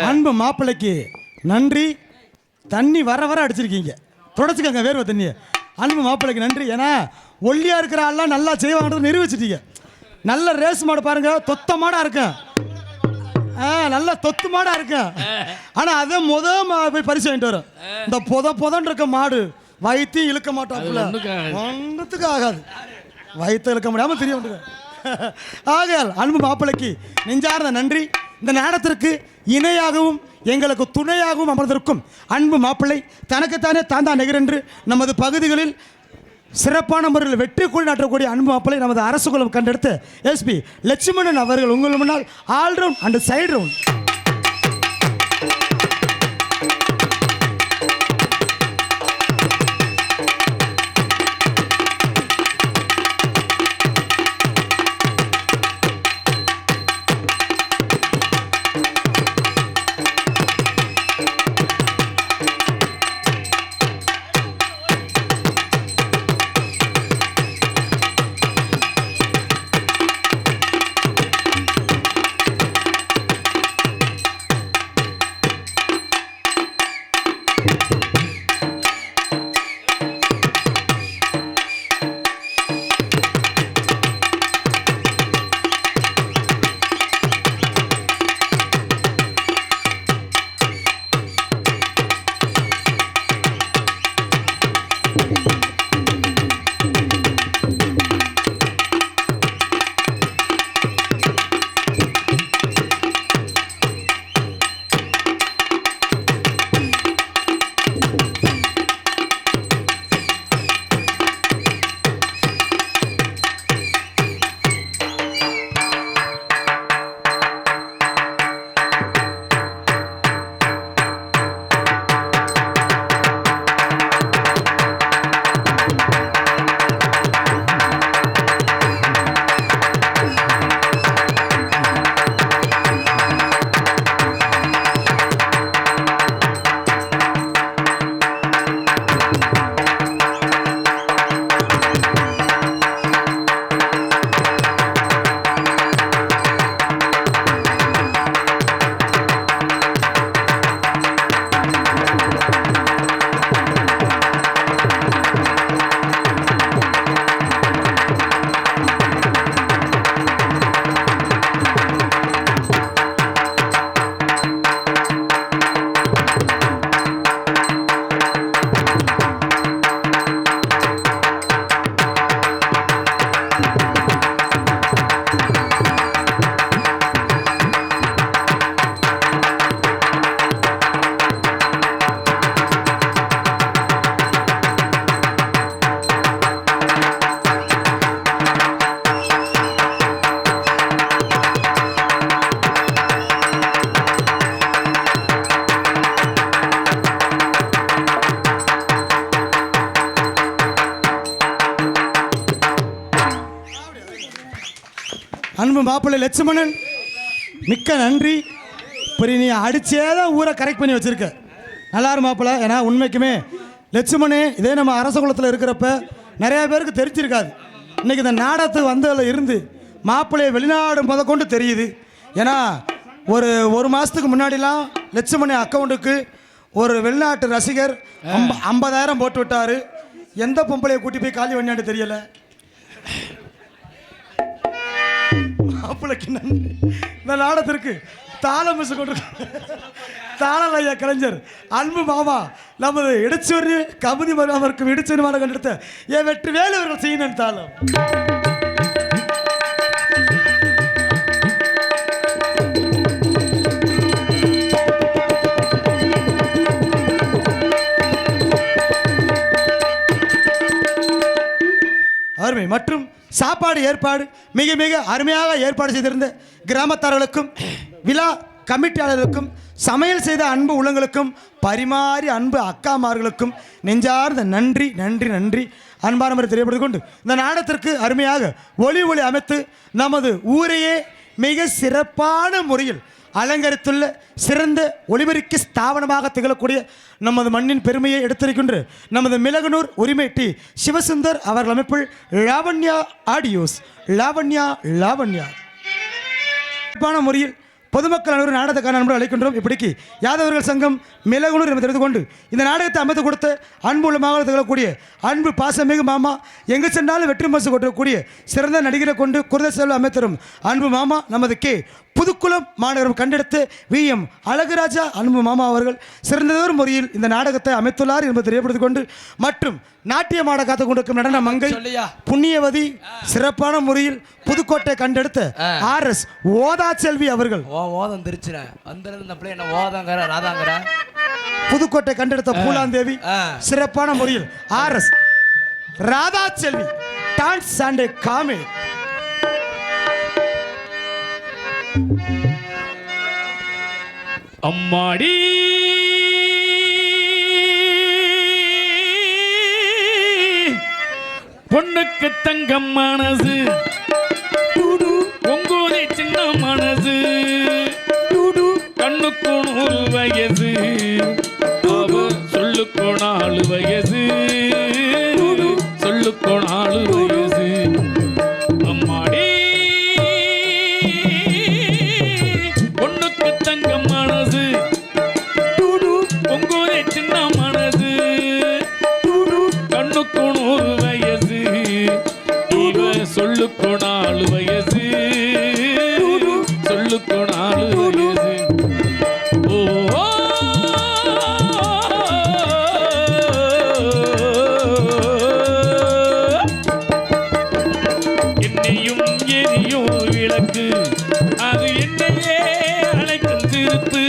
அன்பு மாப்பிள்ளைக்கு நன்றி. தண்ணி வர வர அடிச்சிருக்கீங்க, தொடச்சிக்கங்க வேர்வை தண்ணியை. அன்பு மாப்பிள்ளைக்கு நன்றி. ஏன்னா ஒல்லியா இருக்கிற ஆள்லாம் நல்லா செய்வாங்கன்றது நிரூபிச்சிட்டீங்க. நல்ல ரேஸ் மாடு பாருங்க, தொத்த மாடா இருக்கும். நல்ல தொத்து மாடா இருக்கும். ஆனா அதை போய் பரிசு வாங்கிட்டு வரும். இந்த பொதன்னு இருக்க மாடு வயிற்றையும் இழுக்க மாட்டோம், ஒன்றுத்துக்கு ஆகாது. வயிற்று இழுக்க முடியாம தெரிய வேண்டியது. ஆகையால் அன்பு மாப்பிள்ளைக்கு நெஞ்சார்ந்த நன்றி. இந்த நாடத்திற்கு இணையாகவும் எங்களுக்கு துணையாகவும் அமர்ந்திருக்கும் அன்பு மாப்பிள்ளை தனக்குத்தானே தாந்தா நிகரென்று நமது பகுதிகளில் சிறப்பான முறையில் வெற்றி கூறி நாட்டக்கூடிய அன்பு மாப்பிள்ளை நமது அரசு குலம் கண்டெடுத்த எஸ்பி லட்சுமணன் அவர்கள் உங்கள் முன்னால் all round and side round. அன்பு மாப்பிள்ளை லட்சுமணன், மிக்க நன்றி. இப்போ நீ அடிச்சே தான் ஊரை கரெக்ட் பண்ணி வச்சுருக்க. நல்லாரு மாப்பிள்ளை. ஏன்னா உண்மைக்குமே லட்சுமணே இதே நம்ம அரச குலத்தில் இருக்கிறப்ப நிறையா பேருக்கு தெரிஞ்சிருக்காது. இன்றைக்கி இந்த நாடகத்துக்கு வந்ததில் இருந்து மாப்பிள்ளையை வெளிநாடு கொண்டு தெரியுது. ஏன்னா ஒரு மாதத்துக்கு முன்னாடிலாம் லட்சுமணி அக்கௌண்ட்டுக்கு ஒரு வெளிநாட்டு ரசிகர் 50,000 போட்டு விட்டார். எந்த பொம்பளையை கூட்டி போய் காலி பண்ணியான்னு தெரியலை. மாப்பிள்ளைக்கு நன்றி. இந்த நாடகத்திற்கு தாளம் மிஸ் கொண்டு தாளலையா கலைஞர் அன்பு மாமா நமது இடைச்சூரி கபதி அவருக்கு இடைச்சூரி மாட கண்டெடுத்த என் வெற்றி வேலை அவர்கள் செய்யணும் தாளம். அருமை. மற்றும் சாப்பாடு ஏற்பாடு மிக மிக அருமையாக ஏற்பாடு செய்திருந்த கிராமத்தார்களுக்கும் விழா கமிட்டியாளர்களுக்கும் சமையல் செய்த அன்பு உள்ளங்களுக்கும் பரிமாறி அன்பு அக்காமார்களுக்கும் நெஞ்சார்ந்த நன்றி நன்றி நன்றி அன்பான முறை தெரியப்படுத்திக் கொண்டு இந்த நாடகத்திற்கு அருமையாக ஒளி அமைத்து நமது ஊரையே மிக சிறப்பான முறையில் அலங்கரித்துள்ள சிறந்த ஒளிபெருக்கி ஸ்தாபனமாக திகழக்கூடிய நமது மண்ணின் பெருமையை எடுத்திருக்கின்ற நமது மிளகனூர் உரிமை டி சிவசுந்தர் அவர்கள் அமைப்பில் லாவண்யா ஆடியோஸ் லாவண்யா முறையில் பொதுமக்கள் அனைவரும் நாடகத்துக்கான நண்பர்கள் அழைக்கின்றோம். இப்படிக்கு யாதவர்கள் சங்கம் மிளகுனூர் என்று தெரிந்து கொண்டு இந்த நாடகத்தை அமைத்து கொடுத்த அன்பு உள்ளமாக திகழக்கூடிய அன்பு பாசமிகு மாமா, எங்கு சென்றாலும் வெற்றி மசு கொட்டக்கூடிய சிறந்த நடிகரை கொண்டு குருத செல்வ அமைத்தரும் அன்பு மாமா நமது கே புதுக்குளம் மாநகரம் கண்டெடுத்து VM அழகுராஜா அன்பு மாமா அவர்கள் சிறந்ததொரு முறையில் இந்த நாடகத்தை அமைத்துள்ளார் என்பதை தெரியப்படுத்திக் கொண்டு மற்றும் நாட்டிய மாட காத்து கொண்டிருக்கும் நடன மங்கை புண்ணியவதி சிறப்பான முறையில் புதுக்கோட்டை கண்டெடுத்த RS ஓதாச்செல்வி அவர்கள் புதுக்கோட்டை கண்டெடுத்த பூலாந்தேவி சிறப்பான முறையில் RS Radhaselvi dance and comedy அம்மாடி பொண்ணுக்கு தங்கம் மனசு பொங்கோதை சின்ன மனசு கண்ணுக்கு 100 வயசு சொல்லுக்கு 4 வயசு சொல்லுக்கு 4 வயசு அம்மாடி பொண்ணுக்கு தங்கம் மனசு பொங்கோதை சின்ன மனசு கண்ணுக்கு 100 வயசு இவ சொல்லுக்கு 4 வயசு சொல்லுக்கு 4 வயசு என்னையும் எரியும் விளக்கு அது என்னையே அழைக்கும் திருப்பு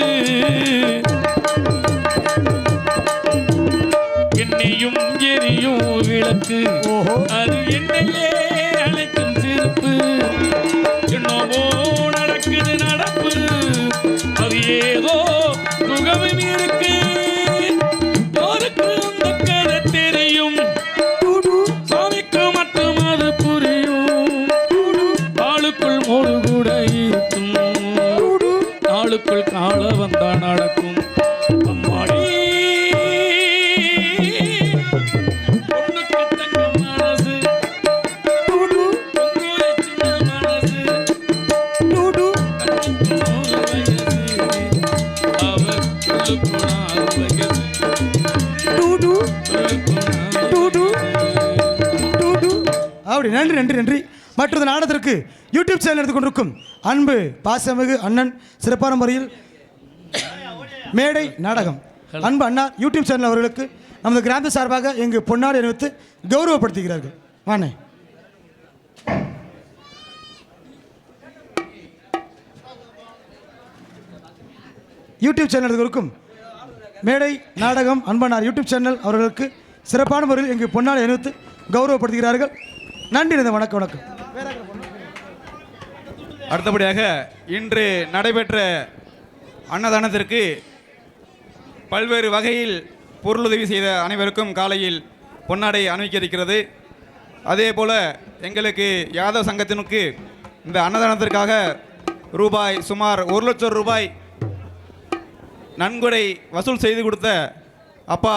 என்னையும் எரியும் விளக்கு அது என்னையே அழைக்கும் திருப்பு என்னவோ நடக்குது நடப்பு அது ஏதோ சுகமும் இருக்கு யாருக்கு அந்த கதை தெரியும் சாமிக்கு மட்டும் அது புரியும் ஆளுக்குள் மோடு கூட இருக்கும் ஆளுக்குள் கால வந்தா நடக்கும் அம்மாடி பொண்ணுக்கு தங்கம் மனசு பொங்கோதை சின்ன மனசு கண்ணுக்கு 100 வயசு அவர் சொல்லுக்கு 4 வயசு அப்படி நன்றி நன்றி நன்றி. மற்றொரு நாடகத்திற்கு யூடியூப் சேனல் எடுத்துக்கொண்டிருக்கும் அன்பு பாசமிகு அண்ணன் சிறப்பான முறையில் மேடை நாடகம் அன்பு அண்ணா யூடியூப் சேனல் அவர்களுக்கு நமது கிராம சார்பாக எங்கு பொன்னாடி அணிவித்து கௌரவப்படுத்துகிறார்கள். வானே யூடியூப் சேனல் எடுத்துக்கொண்டிருக்கும் மேடை நாடகம் அன்பனார் யூடியூப் சேனல் அவர்களுக்கு சிறப்பான முறையில் எங்கு பொன்னாடி அணிவித்து கௌரவப்படுத்துகிறார்கள். நன்றி. வணக்கம் வணக்கம். அடுத்தபடியாக இன்று நடைபெற்ற அன்னதானத்திற்கு பல்வேறு வகையில் பொருளுதவி செய்த அனைவருக்கும் காலையில் பொன்னாடை அணிவிக்க இருக்கிறது. அதே போல் எங்களுக்கு யாதவ சங்கத்தினுக்கு இந்த அன்னதானத்திற்காக சுமார் 1 லட்சம் ரூபாய் நன்கொடை வசூல் செய்து கொடுத்த அப்பா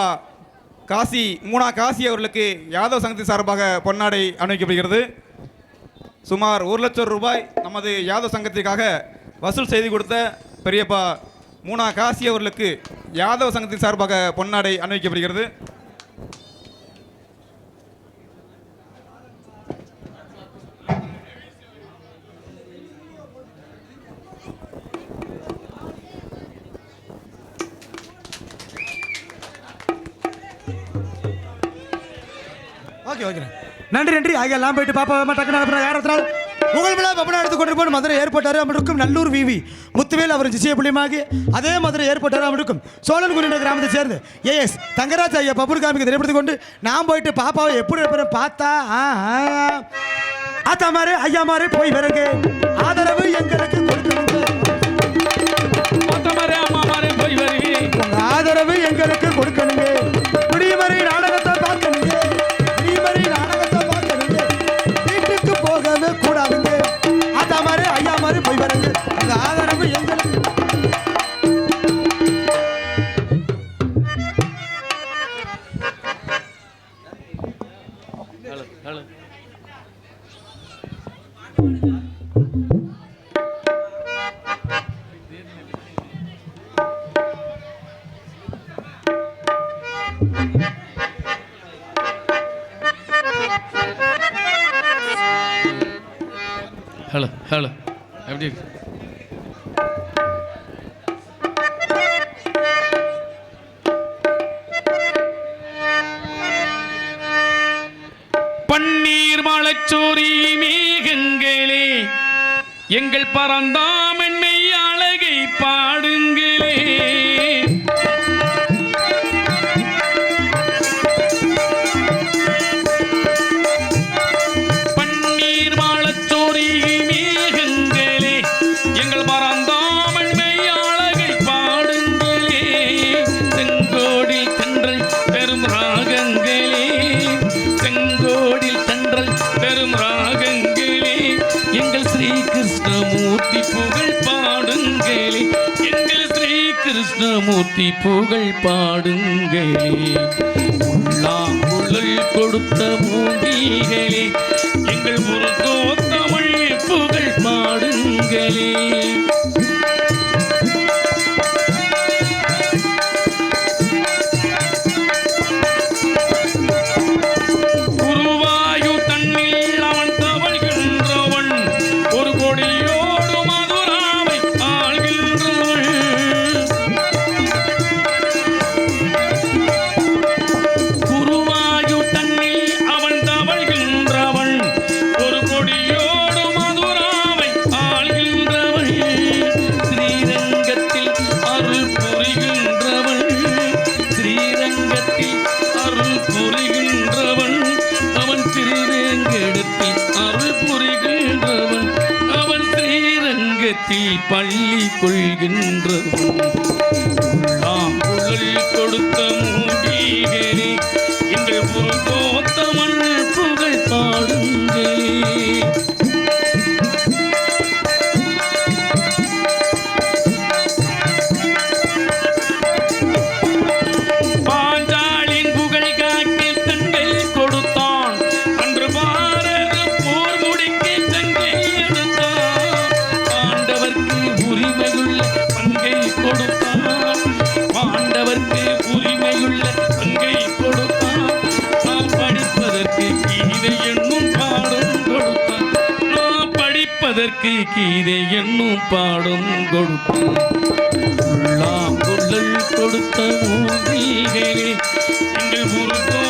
மூனா காசி அவர்களுக்கு யாதவ சங்கத்தின் சார்பாக பொன்னாடை அணிவிக்கப்படுகிறது. சுமார் 1 லட்சம் ரூபாய் நமது யாதவ சங்கத்திற்காக வசூல் செய்து கொடுத்த பெரியப்பா மூனா காசி அவர்களுக்கு யாதவ சங்கத்தின் சார்பாக பொன்னாடை அணிவிக்கப்படுகிறது. ஓகே ஓகே நன்றி ஆகிய எல்லாம் போயிட்டு பாப்பா டக்குனு யாரத்தினால் உங்கள் விழா பப்பனா எடுத்து கொண்டு போய் மதுரை ஏற்பட்டார் இருக்கும் நல்லூர் விவி முத்துவேல் அவர் ஜிசிய புள்ளியமாகி அதே மதுரை ஏற்பட்டார் இருக்கும் சோழன் குறிந்த கிராமத்தை சேர்ந்து ஏஎஸ் தங்கராஜ் ஐயா பப்புனு காமிக்கு திரைப்படுத்தி கொண்டு நான் போயிட்டு பாப்பாவை எப்படி இருப்பேன் பார்த்தா ஆத்தா மாதிரி ஐயா மாதிரி போய் வருங்க ஆதரவு எங்களுக்கு கொடுக்கணுங்க உங்க ஆதரவு எங்களுக்கு கொடுக்கணுங்க குடிமறை நாடகத்தை பார்க்கணுங்க போகவே கூடாதுங்க ஆத்தா மாதிரி ஐயா மாதிரி போய் வருங்க அந்த ஆதரவு எங்களுக்கு ஹலோ எப்படி இருக்கு? பன்னீர் மலச்சோரி மேகங்களே எங்கள் பரந்தாமன்மை அழகை பாடுங்களே. கிருஷ்ணமூர்த்தி புகழ் பாடுங்களே. உள்ளாங்குழல் கொடுத்த மூங்கிகளே எங்கள் முருகோத்தமிழ் புகழ் பாடுங்களே. பள்ளி கொள்கின்றவன் உள்ளாங்குழல் கொடுத்த மூங்கிகளே எங்கள் முருகோத்தமன் புகழ் பாடுங்களே. பாஞ்சாலின் புகழ் காட்டி தங்கை கொடுத்தான் அன்று பாரத போர் முடிக்க தங்கை எடுத்தான். பாண்டவர்க்கு உரிமையுள்ள பங்கை கொடுத்தான். பாண்டவர்க்கு உரிமையுள்ள பங்கை கொடுத்தான். நாம் படிப்பதற்கு கீதை என்னும் பாடம் கொடுத்தான். நாம் படிப்பதற்கு கீதை என்னும் பாடம் கொடுத்தான். உள்ளாங்குழல் கொடுத்த மூங்கிகளே எங்கள் முருகோ